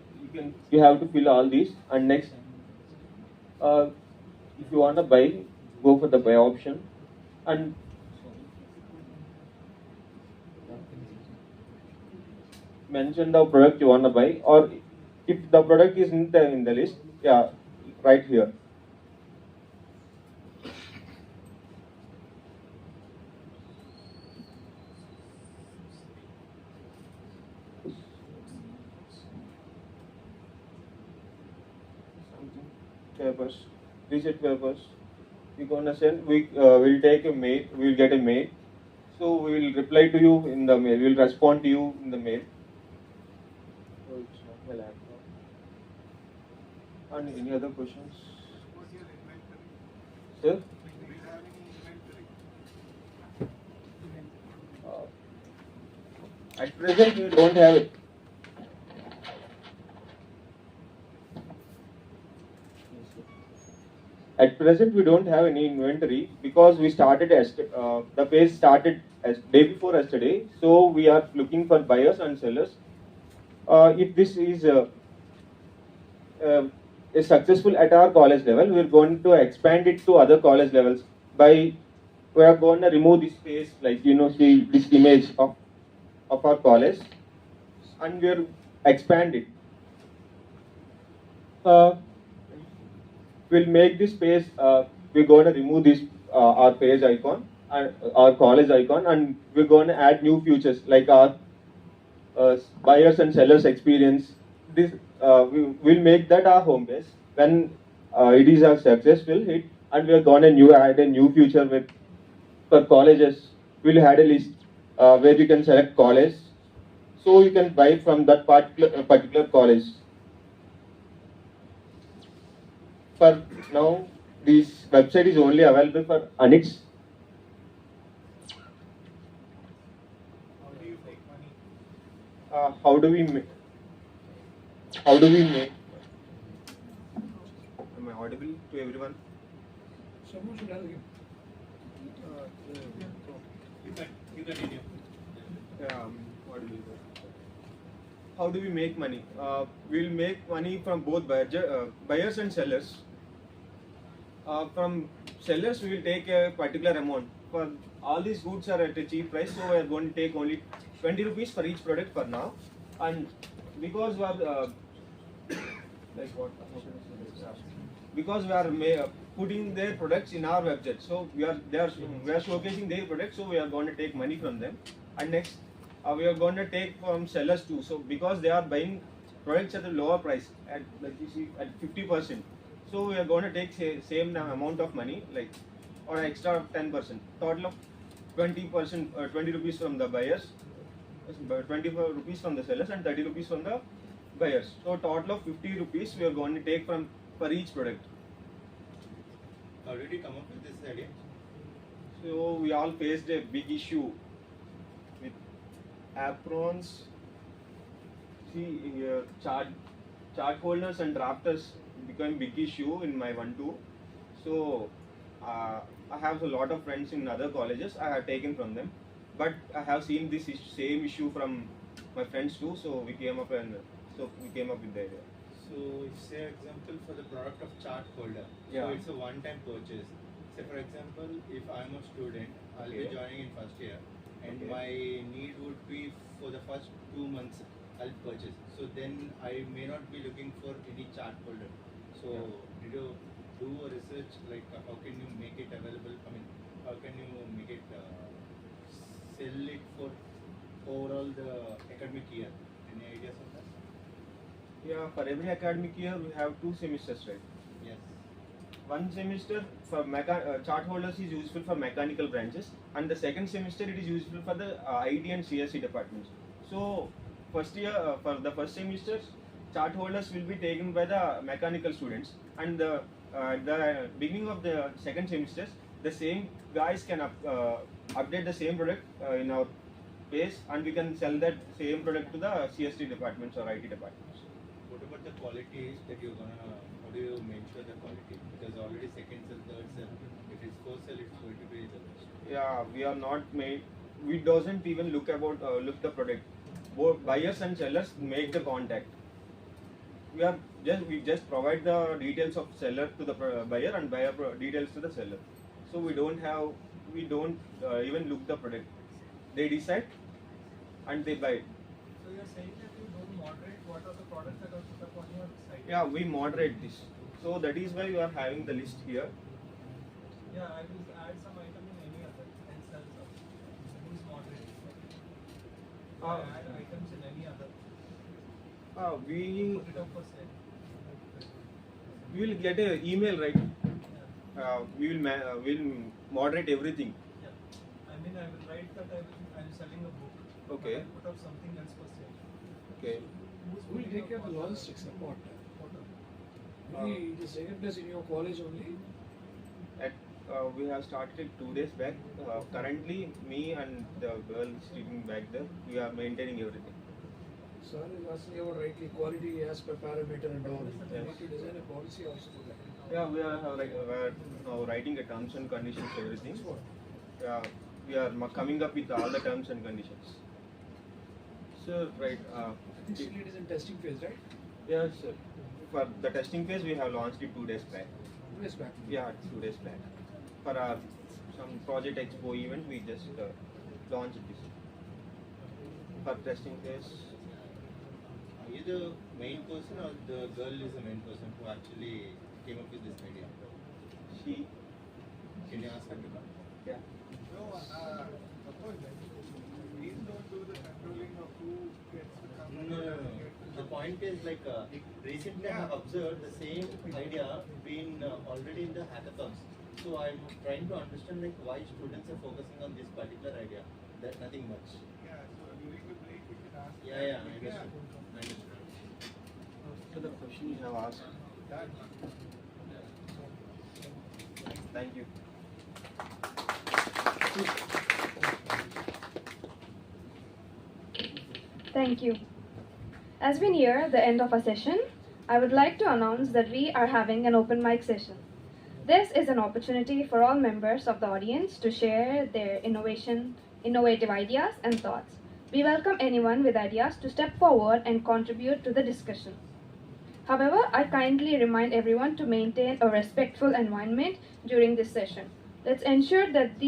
You have to fill all these. And next, if you want to buy, go for the buy option. And mention the product you want to buy, or if the product is in the list, yeah, right here. Papers, reset papers. We're gonna send. We'll take a mail. We'll get a mail. So we will reply to you in the mail. We'll respond to you in the mail. Oh, it's not my laptop. And any other questions? Sir? At present, we don't have it. At present, we don't have any inventory because we started the page started as day before yesterday. So we are looking for buyers and sellers. If this is successful at our college level, we are going to expand it to other college levels. We are going to remove this page, like see this image of our college, and we are expand it. We'll make this page. We're going to remove this our page icon and our college icon, and we're going to add new features like our buyers and sellers experience. This we'll make that our home page. When it is a successful hit, and we're going to add a new feature with for colleges. We'll add a list where you can select college, so you can buy from that particular college. For now, this website is only available for Anix. How do we make? How do we make? Am I audible to everyone? Someone should have you. You continue. How do we make money? We'll make money from both buyers and sellers. From sellers, we will take a particular amount. For all these goods are at a cheap price, so we are going to take only 20 rupees for each product for now. And because we are like what? Because we are putting their products in our website, so we are showcasing their products, so we are going to take money from them. And next, we are going to take from sellers too. So because they are buying products at a lower price, at like you see at 50%. So we are going to take same amount of money, like or extra 10%. Total of 20%, 20 rupees from the buyers, 24 rupees from the sellers, and 30 rupees from the buyers. So total of 50 rupees we are going to take for each product. How did you come up with this idea? So we all faced a big issue with aprons. See here, chart holders and drafters became big issue in my 1-2. So I have a lot of friends in other colleges. I have taken from them, but I have seen this same issue from my friends too. So we came up with the idea. So, say example for the product of chart holder. Yeah. So it's a one-time purchase. Say for example, if I'm a student, I'll be joining in first year, and my need would be for the first 2 months I'll purchase. So then I may not be looking for any chart holder. So did you do a research like how can you make it available? I mean, how can you make it sell it for overall the academic year? Any ideas on that? Yeah, for every academic year we have 2 semesters, right? Yes. One semester for chart holders is useful for mechanical branches, and the second semester it is useful for the IT and CSE departments. So first year for the first semester, chart holders will be taken by the mechanical students, and the beginning of the second semesters, the same guys can update the same product in our base, and we can sell that same product to the CST departments or IT departments. What about the qualities that you're gonna? How do you make sure the quality? Because already second cell, third cell. If it's fourth cell, it's going to be the best. Yeah, we are not made. We doesn't even look the product. Both buyers and sellers make the contact. We just provide the details of seller to the buyer and buyer details to the seller. So we don't even look the product. They decide and they buy it. So you're saying that you don't moderate what are the products that are put up on your site? Yeah, we moderate this. So that is why we are having the list here. Yeah, I will add some item in any other and sell some. Who's moderating? Add items in any other. We put it up for sale. will get an email, right? We'll moderate everything. Yeah. I mean, I will write that I'm selling a book. Okay. I will put up something else for sale. Okay. Who will take care of the logistics support? Maybe it is second place in your college only. We have started 2 days back. Currently, me and the girl sitting back there, we are maintaining everything. Sir is asking about rightly quality as per parameter and all. You need to design a policy also for that. Yeah, we are now writing the terms and conditions, everything. Yeah, we are coming up with all the terms and conditions. So, right. Still it is in testing phase, right? Yes, sir. For the testing phase, we have launched it 2 days back. 2 days back? Yeah, 2 days back. For our some project expo event, we just launched this. For testing phase. Are you the main person or the girl is the main person who actually came up with this idea? She. Can you ask her to come? Yeah. No, please don't do the controlling of who gets to come. No. The point is recently I have observed the same idea being already in the hackathons. So I'm trying to understand why students are focusing on this particular idea. That nothing much. Yeah. So during the break we can ask. Yeah. I understood. So the question you have asked. Thank you. Thank you. As we near the end of our session, I would like to announce that we are having an open mic session. This is an opportunity for all members of the audience to share their innovative ideas and thoughts. We welcome anyone with ideas to step forward and contribute to the discussion. However, I kindly remind everyone to maintain a respectful environment during this session. Let's ensure that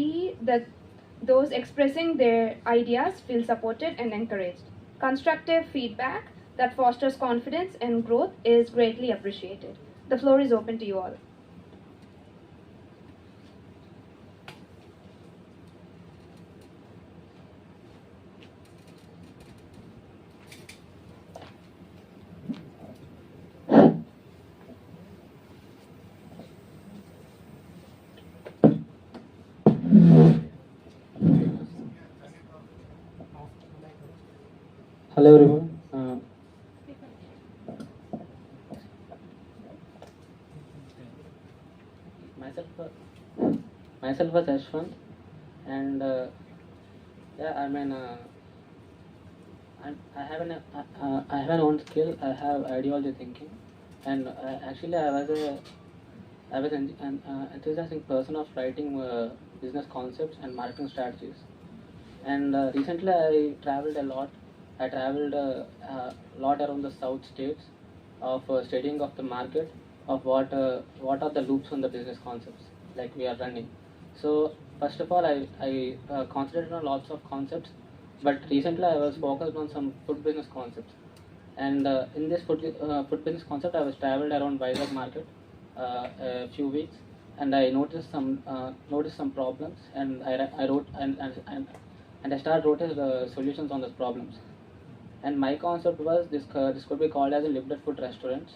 those expressing their ideas feel supported and encouraged. Constructive feedback that fosters confidence and growth is greatly appreciated. The floor is open to you all. Hello everyone. Myself was Ashwant, and I have an own skill. I have ideology thinking, and actually I was an enthusiastic person of writing business concepts and marketing strategies. And recently I traveled a lot. I traveled a lot around the south states of studying of the market of what are the loops on the business concepts like we are running. So first of all, I concentrated on lots of concepts, but recently I was focused on some food business concepts. And in this food business concept, I was traveled around Vizag market a few weeks, and I noticed some problems, and I wrote and I started writing solutions on those problems. And my concept was this could be called as a limited food restaurants,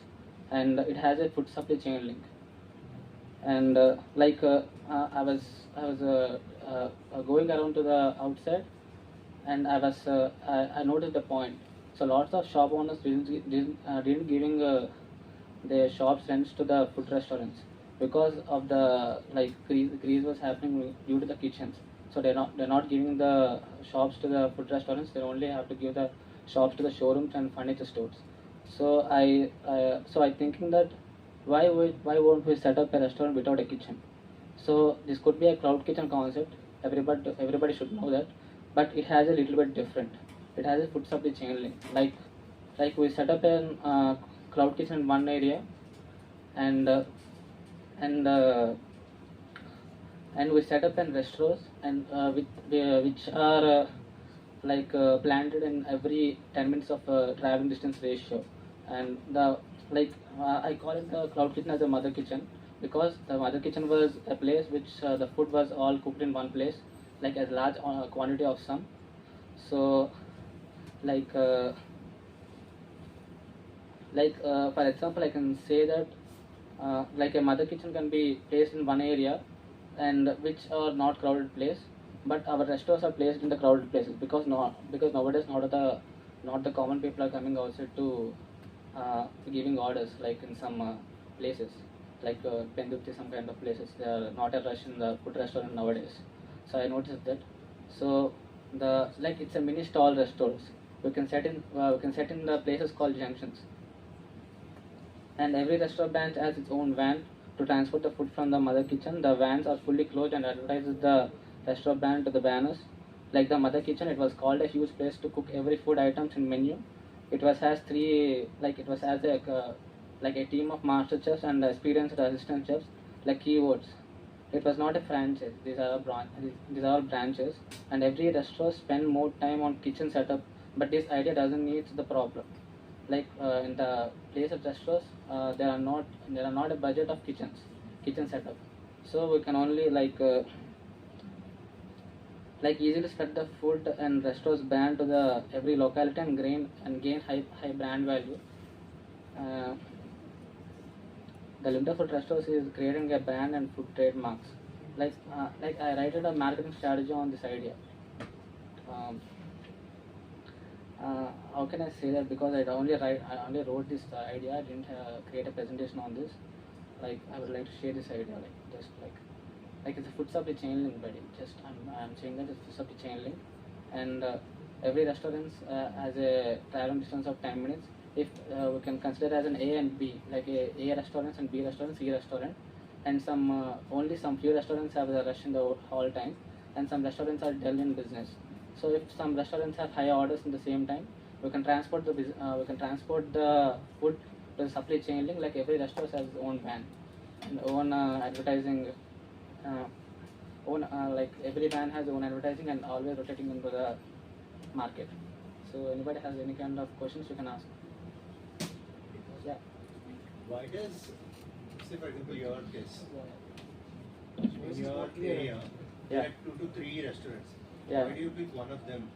and it has a food supply chain link. And I was going around to the outside, and I noticed the point. So lots of shop owners didn't giving their shops rents to the food restaurants because of the grease was happening due to the kitchens. So they're not giving the shops to the food restaurants. They only have to give the shops to the showrooms and furniture stores. So I thinking that why won't we set up a restaurant without a kitchen? So this could be a cloud kitchen concept. Everybody should know that, but it has a little bit different. It has a food supply chain link. Like we set up a cloud kitchen in one area, and we set up in restaurants and which are planted in every 10 minutes of traveling distance ratio. And I call it the cloud kitchen as a mother kitchen, because the mother kitchen was a place which the food was all cooked in one place, like a large quantity of some. So for example, I can say that a mother kitchen can be placed in one area, and which are not crowded place, but our restaurants are placed in the crowded places because nowadays not the common people are coming outside to giving orders, like in some places like Pendupti, some kind of places. There are not a rush in the food restaurant nowadays. So I noticed that. So it's a mini stall restaurants. We can set in the places called junctions, and every restaurant branch has its own van to transport the food from the mother kitchen. The vans are fully closed and advertises the restaurant brand to the banners. Like the mother kitchen, it was called a huge place to cook every food items in menu. It was has like a team of master chefs and experienced assistant chefs, like keywords. It was not a franchise. These are all branches, and every restaurant spend more time on kitchen setup. But this idea doesn't need the problem. Like in the place of restaurants, there are not a budget of kitchen setup. So we can only like easily spread the food and restaurants brand to the every locality and gain high brand value. Uh, the limit for restaurants is creating a brand and food trademarks. Like I write a marketing strategy on this idea. Um, how can I say that? Because I only wrote this idea. I didn't create a presentation on this. Like I would like to share this idea. Like it's a food supply chain link, buddy. Just I'm saying that it's food supply chain link, and every restaurant has a travel distance of 10 minutes. If we can consider as an A and B, like A restaurants and B restaurants, C restaurant, and only some few restaurants have the rush in the whole time, and some restaurants are dull in business. So if some restaurants have high orders in the same time, we can transport the food to the supply chain link. Like every restaurant has its own van and own advertising. Like every van has own advertising and always rotating into the market. So anybody has any kind of questions, you can ask. Yeah. Why does, say for example, your case, in your area, there are 2 to 3 restaurants. Yeah. Why do you pick one of them?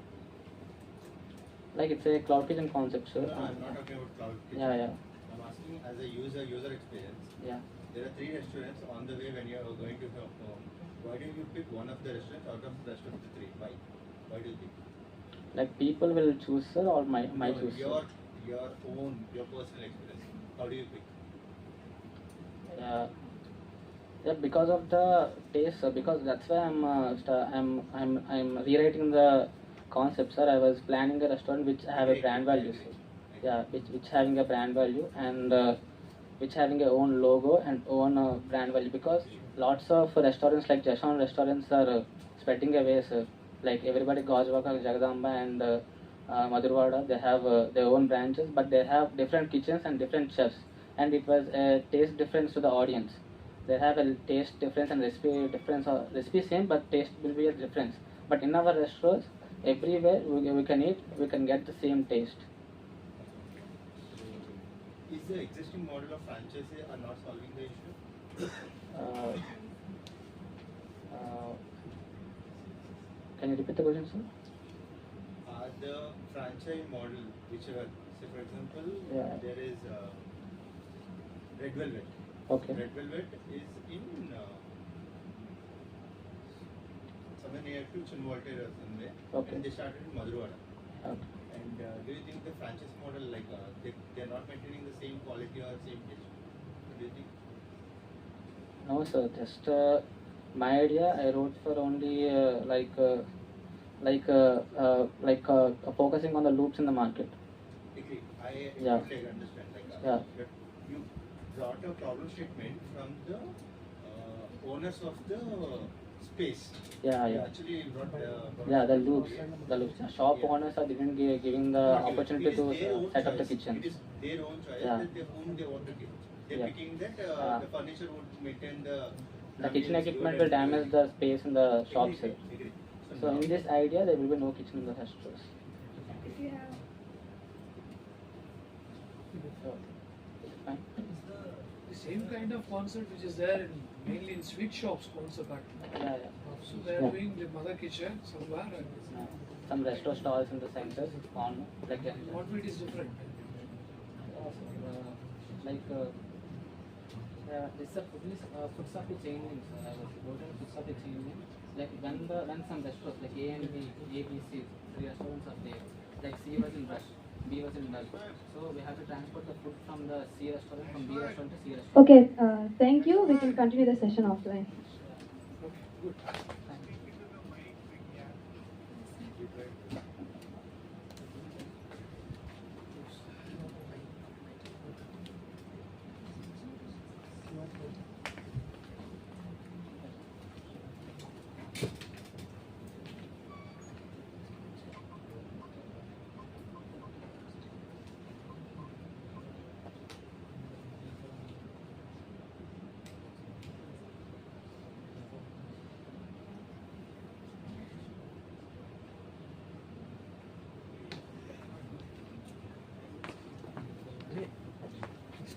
Like it's a cloud kitchen concept, sir. No, I'm not talking about cloud kitchen. Yeah. I'm asking as a user experience. Yeah. There are 3 restaurants on the way when you are going to your home. Why do you pick one of the restaurants out of the rest of the 3? Why? Why do you pick? Like people will choose, sir, or my No, choose. your personal experience. How do you pick? Yeah, because of the taste, sir. Because that's why I'm rewriting the concept, sir. I was planning a restaurant which have a brand value, sir. Yeah, which having a brand value and which having a own logo and own brand value. Because lots of restaurants like Jashan restaurants are spreading away, sir. Like everybody, Gajwaka, Jagadamba and Madhurwada, they have their own branches, but they have different kitchens and different chefs, and it was a taste difference to the audience. They have a taste difference and recipe difference, or recipe same, but taste will be a difference. But in our restaurants, everywhere we can eat, we can get the same taste. Is the existing model of franchise are not solving the issue? Can you repeat the question, sir? The franchise model, whichever, say for example, there is Red Velvet. Okay. Red Velvet is in somewhere near to Chinwalter or somewhere, Okay. and they started in Madhurwada. Okay. And do you think the franchise model, like they're not maintaining the same quality or same taste? What do you think? No, sir. Just my idea. I wrote for only focusing on the loops in the market. Agree. I Yeah. totally understand. Yeah. But you brought a problem statement from the owners of the space. Yeah. You actually brought Yeah, the loops. The shop owners are giving the opportunity to set up the kitchen. It is their own choice Yeah. that whom they want to give. They're Yeah. picking that the furniture would maintain The kitchen equipment will damage the space in the shops. Sir. Agree. So in this idea, there will be no kitchen in the restaurants. If you have So, fine. The same kind of concept which is there mainly in sweet shops also, but Yeah. so they are Yeah. doing the mother kitchen somewhere and Some restaurant stalls in the centers on like what it is different. It's a food supply chain link. I was quoting food supply chain link. Like when some restaurants like A and B, A, B, C, 3 restaurants are there. Like C was in rush, B was in rush. So we have to transport the food from the C restaurant, from B restaurant to C restaurant. Okay, thank you. We can continue the session offline.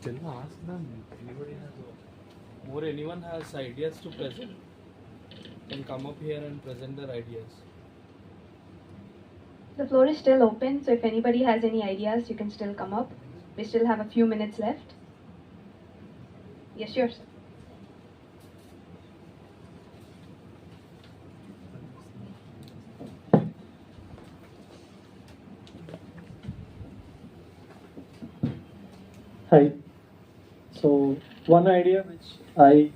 still ask them. Anybody has, more anyone has ideas to present, can come up here and present their ideas. The floor is still open, so if anybody has any ideas, you can still come up. We still have a few minutes left. Yes, sure, sir. Hi. So one idea which I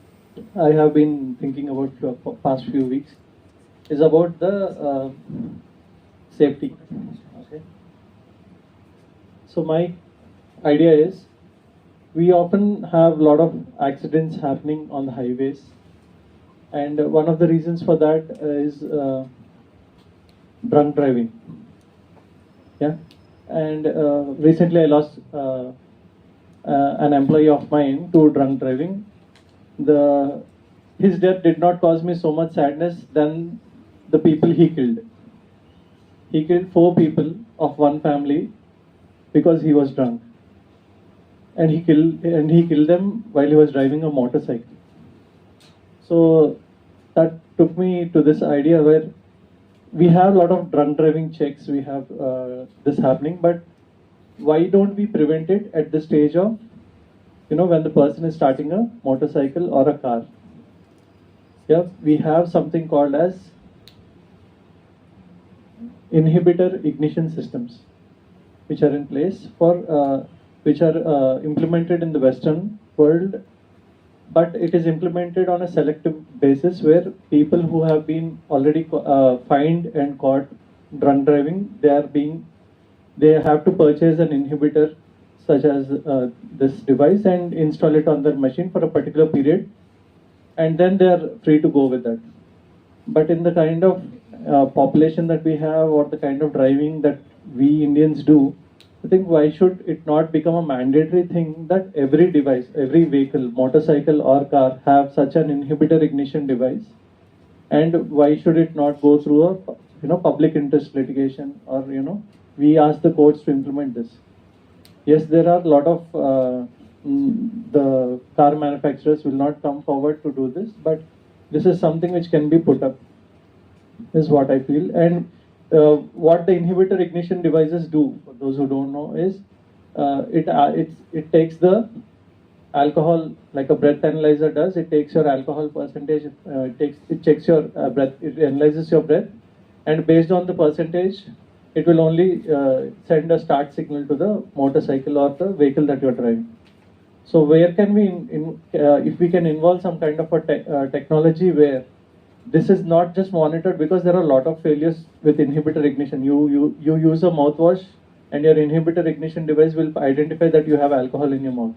have been thinking about for past few weeks is about the safety. Okay. So my idea is we often have a lot of accidents happening on the highways, and one of the reasons for that is drunk driving. Yeah, and recently I lost an employee of mine to drunk driving. His death did not cause me so much sadness than the people he killed. He killed 4 people of one family because he was drunk, and he killed them while he was driving a motorcycle. So that took me to this idea where we have a lot of drunk driving checks. We have this happening, but why don't we prevent it at the stage of, when the person is starting a motorcycle or a car? Yeah, we have something called as inhibitor ignition systems, which are in place which are implemented in the Western world, but it is implemented on a selective basis where people who have been already fined and caught drunk driving, they have to purchase an inhibitor such as this device and install it on their machine for a particular period, and then they are free to go with that. But in the kind of population that we have, or the kind of driving that we Indians do, I think why should it not become a mandatory thing that every device, every vehicle, motorcycle or car, have such an inhibitor ignition device? And why should it not go through a public interest litigation, or we ask the courts to implement this? Yes, there are a lot of the car manufacturers will not come forward to do this, but this is something which can be put up, is what I feel. And what the inhibitor ignition devices do, for those who don't know, is it takes the alcohol like a breath analyzer does. It takes your alcohol percentage, it checks your breath, it analyzes your breath, and based on the percentage, it will only send a start signal to the motorcycle or the vehicle that you are driving. So where can we, if we can involve some kind of a technology where this is not just monitored, because there are a lot of failures with inhibitor ignition. You use a mouthwash and your inhibitor ignition device will identify that you have alcohol in your mouth.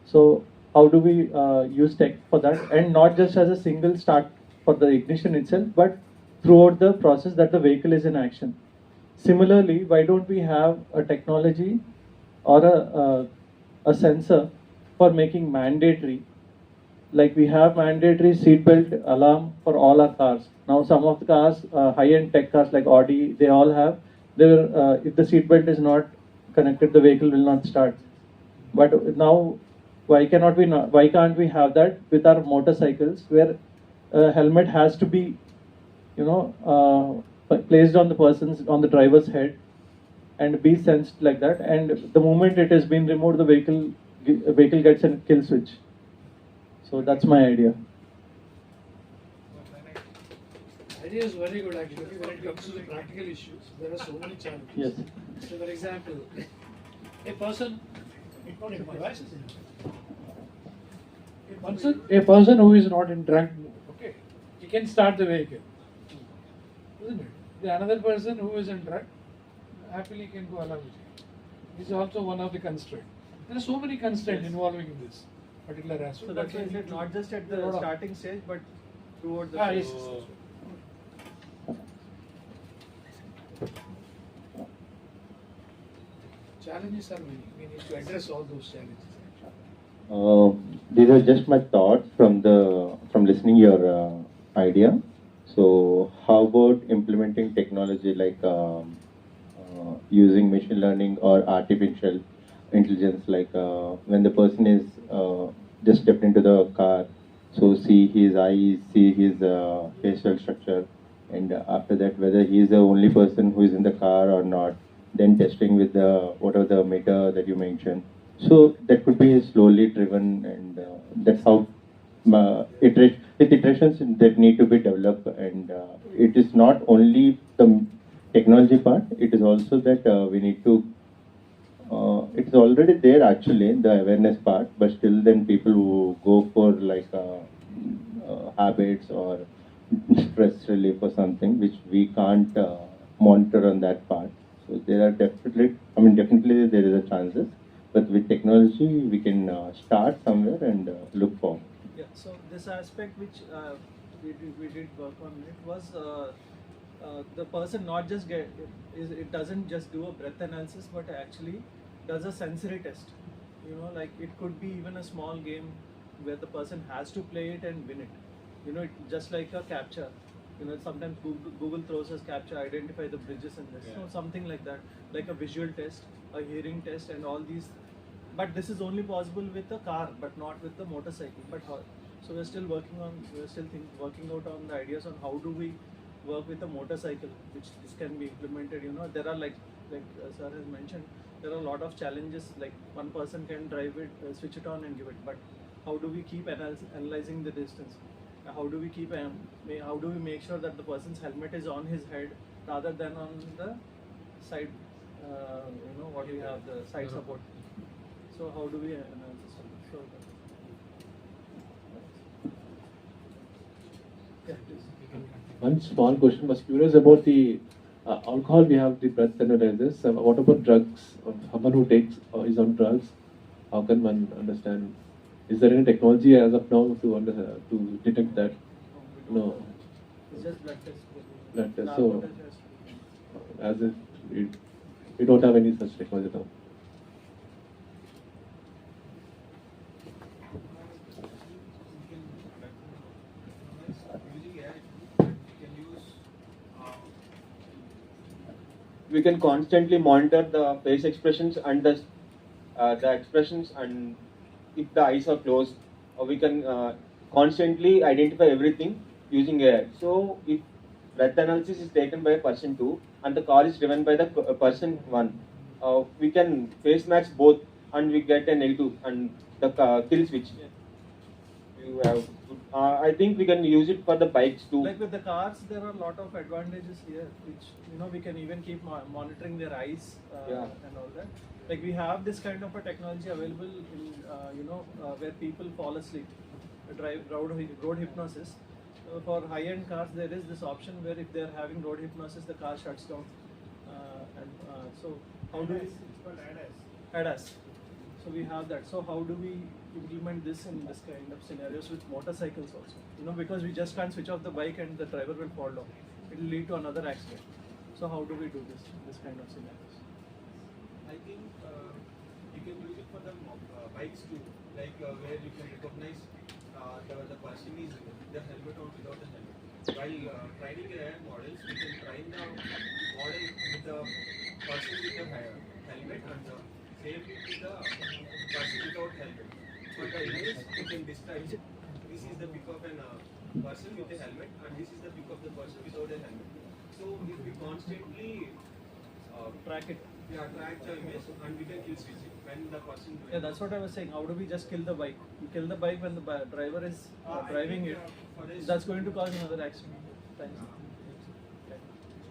So how do we use tech for that, and not just as a single start for the ignition itself, but throughout the process that the vehicle is in action? Similarly, why don't we have a technology or a sensor for making mandatory, like we have mandatory seatbelt alarm for all our cars. Now some of the cars, high-end tech cars like Audi, they all have, if the seatbelt is not connected, the vehicle will not start. But now, why can't we have that with our motorcycles, where a helmet has to be, placed on the driver's head and be sensed like that, and the moment it has been removed, the vehicle gets a kill switch. So that's my idea. Idea is very good actually. When it comes to the practical issues, there are so many challenges. Yes. So for example, a person who is not in drunk mood, okay, he can start the vehicle, isn't it? The another person who is in drunk happily can go along with it. This is also one of the constraints. There are so many constraints involving in this particular aspect. So that's why I said not just at the starting stage, but throughout the yes. Challenges are many. We need to address all those challenges. These are just my thoughts from listening your idea. So how about implementing technology like using machine learning or artificial intelligence, like when the person is just stepped into the car, so see his eyes, see his facial structure, and after that whether he is the only person who is in the car or not, then testing with the whatever the meter that you mentioned. So that could be slowly driven, and that's how with iterations that need to be developed. And it is not only the technology part, it is also that we need to it's already there actually, the awareness part, but still then people who go for like habits or stress relief or something which we can't monitor on that part. So there are definitely, I mean definitely there is a chances, but with technology we can start somewhere and look forward. Yeah, so this aspect which we did work on it was the person not just it doesn't just do a breath analysis, but actually does a sensory test. You know, like it could be even a small game where the person has to play it and win it. You know, just like a captcha. You know, sometimes Google throws us captcha, identify the bridges in this. Yeah. So something like that, like a visual test, a hearing test, and all these. But this is only possible with a car, but not with the motorcycle. But how? So we're still working on, working out on the ideas on how do we work with a motorcycle, which this can be implemented. You know, there are like sir has mentioned, there are a lot of challenges. Like one person can drive it, switch it on, and give it. But how do we keep analyzing the distance? How do we keep? How do we make sure that the person's helmet is on his head rather than on the side? You know what we have, the side support. So how do we announce this? So yeah, please. One small question, was curious about the alcohol. We have the breath analyzers. What about drugs? Someone who takes is on drugs, how can one understand? Is there any technology as of now to detect that? No. It's just blood test. Blood test. So, as if we don't have any such technology now. We can constantly monitor the face expressions and the expressions, and if the eyes are closed, we can constantly identify everything using AI. So if breath analysis is taken by person 2 and the car is driven by the person 1, we can face match both and we get a negative and the kill switch. You have, I think we can use it for the bikes too. Like with the cars, there are a lot of advantages here, which we can even keep monitoring their eyes and all that. Like we have this kind of a technology available in where people fall asleep, road hypnosis. For high-end cars, there is this option where if they are having road hypnosis, the car shuts down. So how do we? It's called ADAS. So we have that. So how do we implement this in this kind of scenarios with motorcycles also? Because we just can't switch off the bike and the driver will fall down. It will lead to another accident. So how do we do this kind of scenarios? I think you can use it for the bikes too, like where you can recognize the person is with the helmet or without the helmet. While training AI models, we can train the model with the person with the helmet and same with the person without helmet. For the image, you can describe it. This is the pic of a person with a helmet, and this is the pic of the person without a helmet. So if we constantly track it. Yeah, track the image and we can kill switch it when the person. Yeah, that's what I was saying. How do we just kill the bike? You kill the bike when the driver is driving it. That's going to cause another accident. Thanks.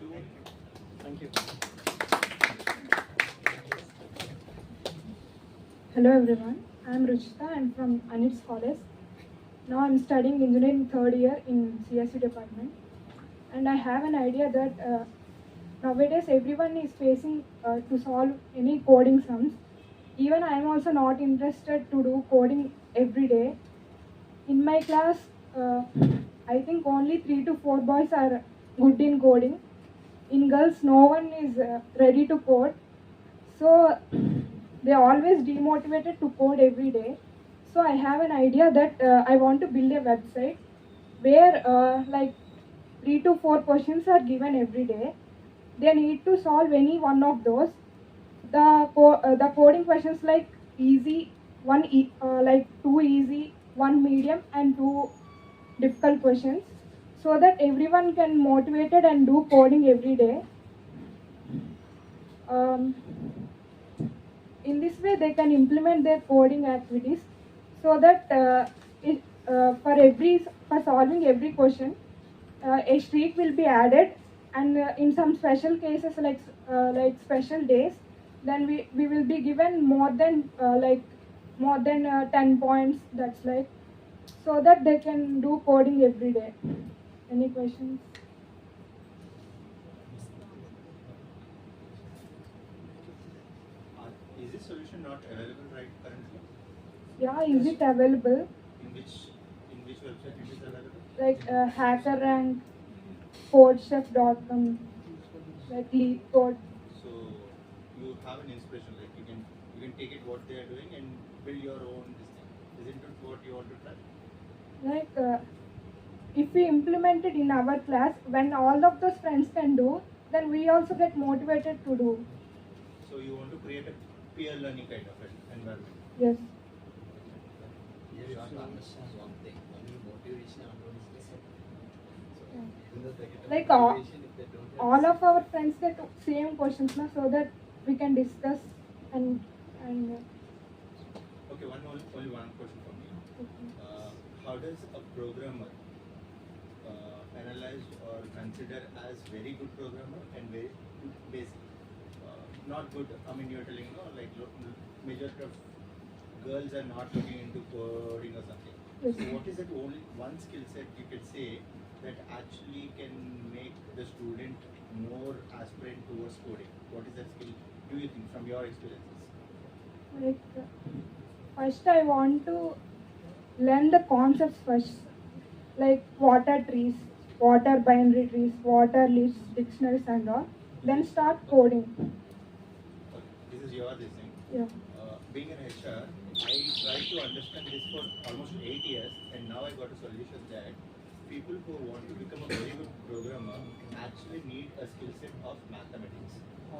Okay. Thank you. Hello everyone, I am Ruchita. I am from Anits College. Now I am studying engineering third year in CSE department, and I have an idea that nowadays everyone is facing to solve any coding sums. Even I am also not interested to do coding every day. In my class, I think only 3 to 4 boys are good in coding. In girls, no one is ready to code. So they are always demotivated to code every day. So I have an idea that I want to build a website where like 3 to 4 questions are given every day. They need to solve any one of those. the coding questions like easy, like two easy, one medium, and two difficult questions, so that everyone can motivated and do coding every day. In this way, they can implement their coding activities, so that for solving every question, a streak will be added, and in some special cases like special days, then we will be given more than 10 points. That's like, so that they can do coding every day. Any questions? Is this solution not available right currently? Yeah, is it available? In which website it is available? Like HackerRank, CodeChef.com, like LeetCode. So you have an inspiration, like you can take it what they are doing and build your own this thing. Isn't it what you want to try? Like if we implement it in our class, when all of those friends can do, then we also get motivated to do. So you want to create a peer learning kind of an environment. Yes. You have to understand one thing. Only motivation alone is Like all of our friends get same questions now, so that we can discuss and Okay, only one question for me. How does a programmer analyze or consider as very good programmer and very basic? Not good. I mean, you're telling like majority of girls are not looking into coding or something. Yes. So what is that only one skill set you could say that actually can make the student more aspirant towards coding? What is that skill, do you think, from your experiences? like first I want to learn the concepts first, like water trees, water binary trees, water lists, dictionaries and all. Then start coding. This is your this thing. Yeah. Being an HR, I tried to understand this for almost 8 years, and now I got a solution that people who want to become a very good programmer actually need a skill set of mathematics.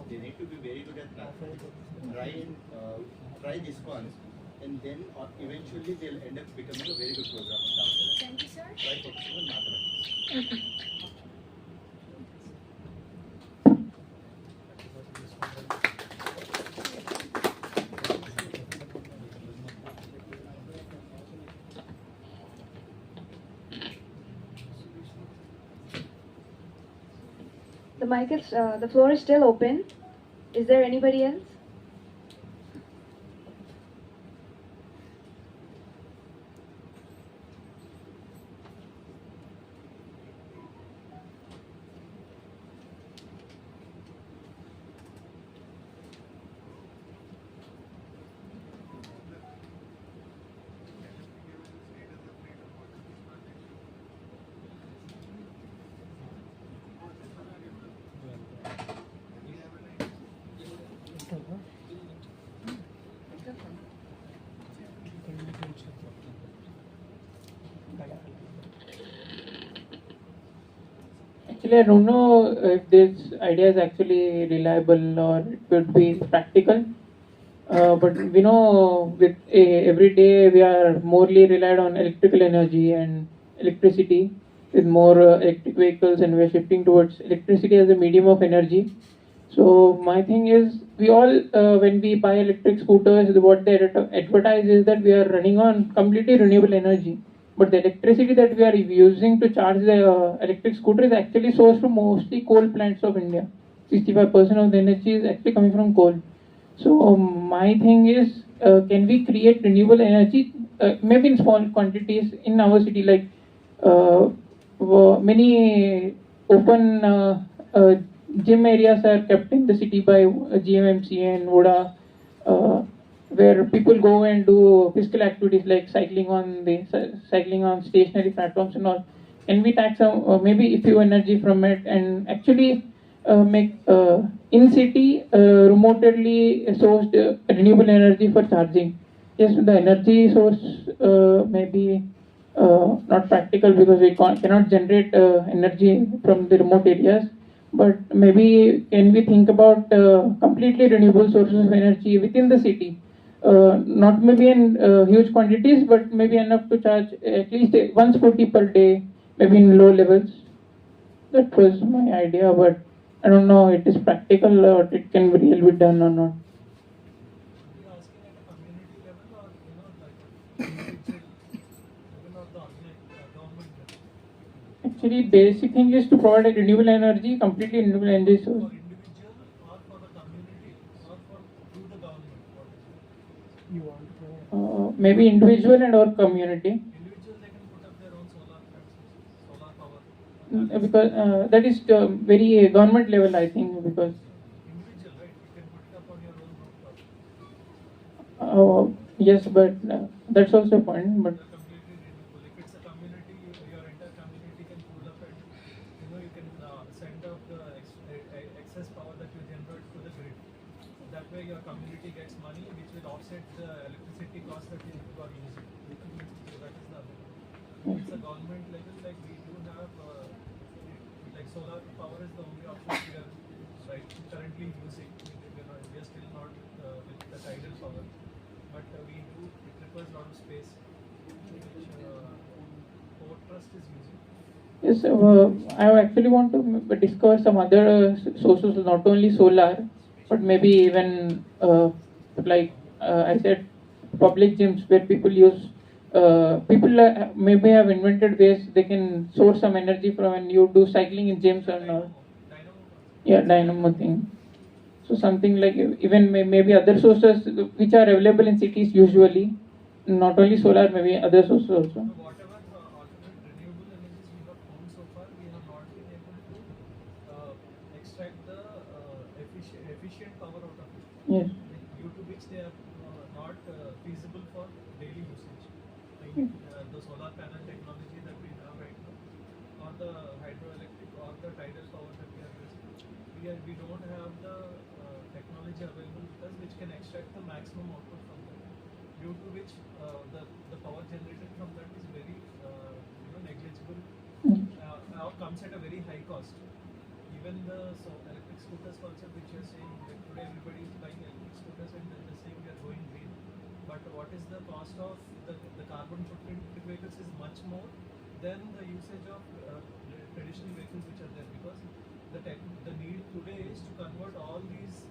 They need to be very good at mathematics. Try this once, and then eventually they'll end up becoming a very good programmer down the line. Thank you, sir. Try focusing on mathematics. Okay. The floor is still open. Is there anybody else? Actually, I don't know if this idea is actually reliable or it would be practical. But we know with every day we are morely relied on electrical energy and electricity with more electric vehicles, and we are shifting towards electricity as a medium of energy. So my thing is, we all when we buy electric scooters, what they advertise is that we are running on completely renewable energy. But the electricity that we are using to charge the electric scooter is actually sourced from mostly coal plants of India. 65% of the energy is actually coming from coal. So my thing is, can we create renewable energy, maybe in small quantities in our city, like many open gym areas are kept in the city by GMMC and Voda, where people go and do physical activities like cycling on stationary platforms and all. Can we tax some, maybe a few energy from it and actually make in city remotely sourced renewable energy for charging? Yes, the energy source may be not practical because we cannot generate energy from the remote areas, But maybe can we think about completely renewable sources of energy within the city? Not maybe in huge quantities, but maybe enough to charge at least one scooty per day, maybe in low levels. That was my idea, but I don't know it is practical or it can really be done or not. Actually, basic thing is to provide a renewable energy, completely renewable energy source. Maybe individual and or community. Because that is very government level, I think, because yes, but that's also a point. But excess power that you generate to the grid. That way your community gets money which will offset the electricity cost that you are using. So that is the other. It's a government level, like we do have like solar power is the only option we are currently using. We are still not with the tidal power, but it requires a lot of space which Port Trust is using. yes, I actually want to discover some other sources, not only solar, but maybe even like I said, public gyms where people use. People maybe have invented ways they can source some energy from when you do cycling in gyms or not. Yeah, dynamo thing. So something like even maybe other sources which are available in cities usually, not only solar, maybe other sources also. Extract the efficient power out of it. Yes. Due to which they are not feasible for daily usage. The solar panel technology that we have right now, or the hydroelectric or the tidal power that we are using, we don't have the technology available with us which can extract the maximum output from that. Due to which the power generated from that is very negligible or comes at a very high cost. Even the electric scooters concept which you are saying, like today everybody is buying electric scooters and they're saying we are going green. But what is the cost of the carbon footprint of vehicles is much more than the usage of traditional vehicles which are there, because the need today is to convert all these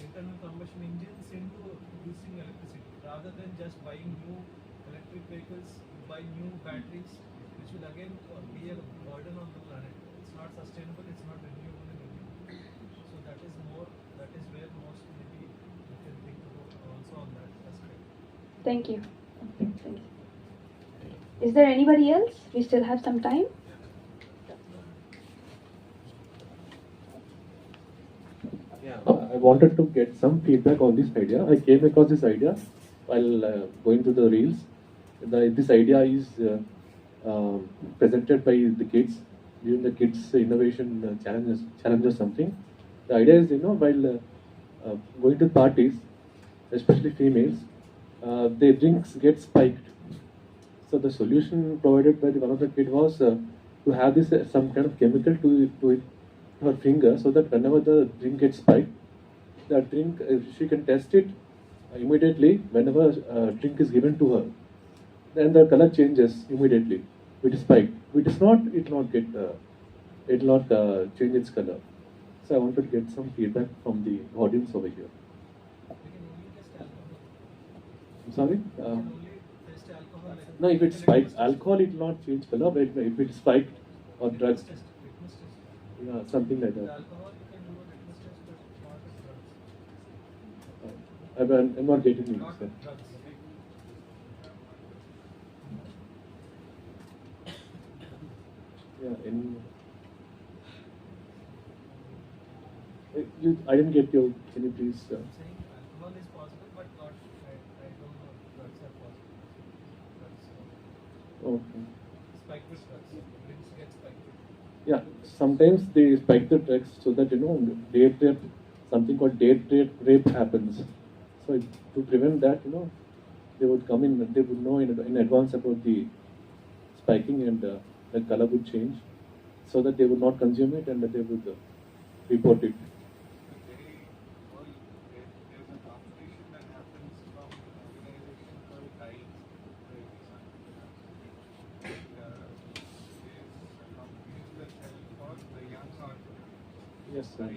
internal combustion engines into using electricity, rather than just buying new electric vehicles, buy new batteries, which will again be a burden on the planet. It's not sustainable, it's not renewable in India. So that is where most maybe we can think about also on that aspect. Thank you. Thank you. Is there anybody else? We still have some time. Yeah, I wanted to get some feedback on this idea. I came across this idea while going through the reels. This idea is presented by the kids during the kids innovation challenges something. The idea is, while going to parties, especially females, their drinks get spiked. So the solution provided by one of the kid was to have this some kind of chemical to her finger, so that whenever the drink gets spiked, the drink she can test it immediately whenever drink is given to her. Then the color changes immediately. It is spiked. It is not. It will not get. It will not change its color. So I want to get some feedback from the audience over here. I'm sorry. No, if it spikes alcohol, it will not change color. But if it is spiked or drugs, yeah, something like that. I'm not getting it, sir. Yeah, I didn't get you. Can you please? Alcohol is possible, but not. I don't know if drugs are possible. Okay. Spike with drugs. Drinks get spiked with. Yeah, sometimes they spike the drugs so that date rape, something called date rape happens. So to prevent that, they would come in. They would know in advance about the spiking, and the color would change. so that they would not consume it and that they would report it. Yes, sir.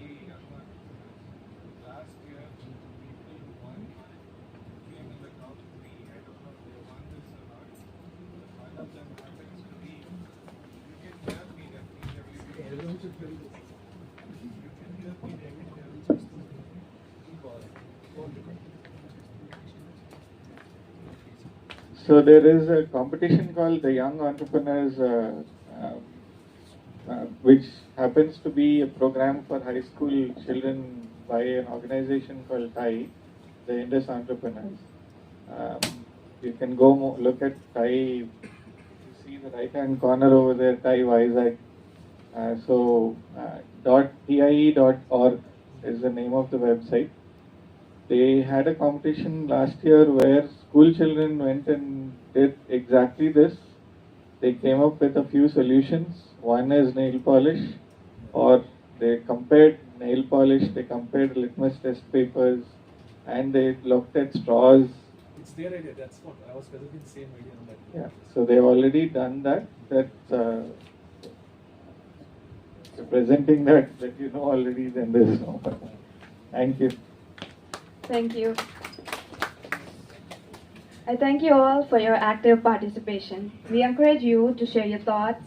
So there is a competition called the Young Entrepreneurs, which happens to be a program for high school children by an organization called TIE, the Indus Entrepreneurs. You can go look at TIE. You see the right-hand corner over there, TIE Vizag. .tie.org is the name of the website. They had a competition last year where school children went and did exactly this. They came up with a few solutions. One is nail polish, or they compared nail polish, they compared litmus test papers, and they looked at straws. It's their idea. That's what I was presenting the same idea on that. Yeah, so they've already done that. Presenting that you know already, then there is no point. Thank you. Thank you. I thank you all for your active participation. We encourage you to share your thoughts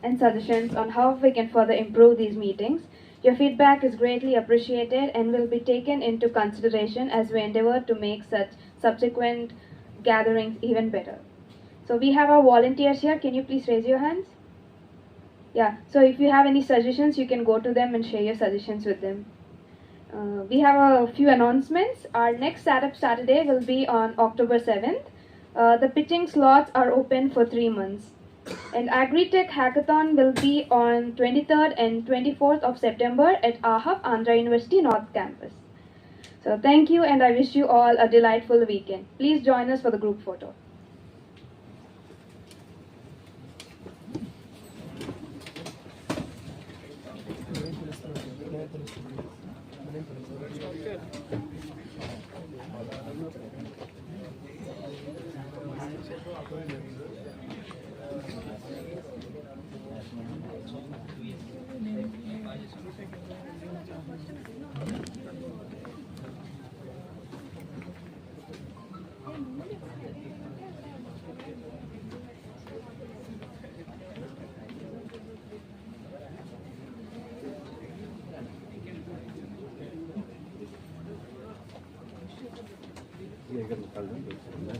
and suggestions on how we can further improve these meetings. Your feedback is greatly appreciated and will be taken into consideration as we endeavor to make such subsequent gatherings even better. So we have our volunteers here. Can you please raise your hands? Yeah, so if you have any suggestions, you can go to them and share your suggestions with them. We have a few announcements. Our next Startup Saturday will be on October 7th. The pitching slots are open for 3 months. And Agri-Tech Hackathon will be on 23rd and 24th of September at AHAP, Andhra University North Campus. So thank you, and I wish you all a delightful weekend. Please join us for the group photo. Yeah,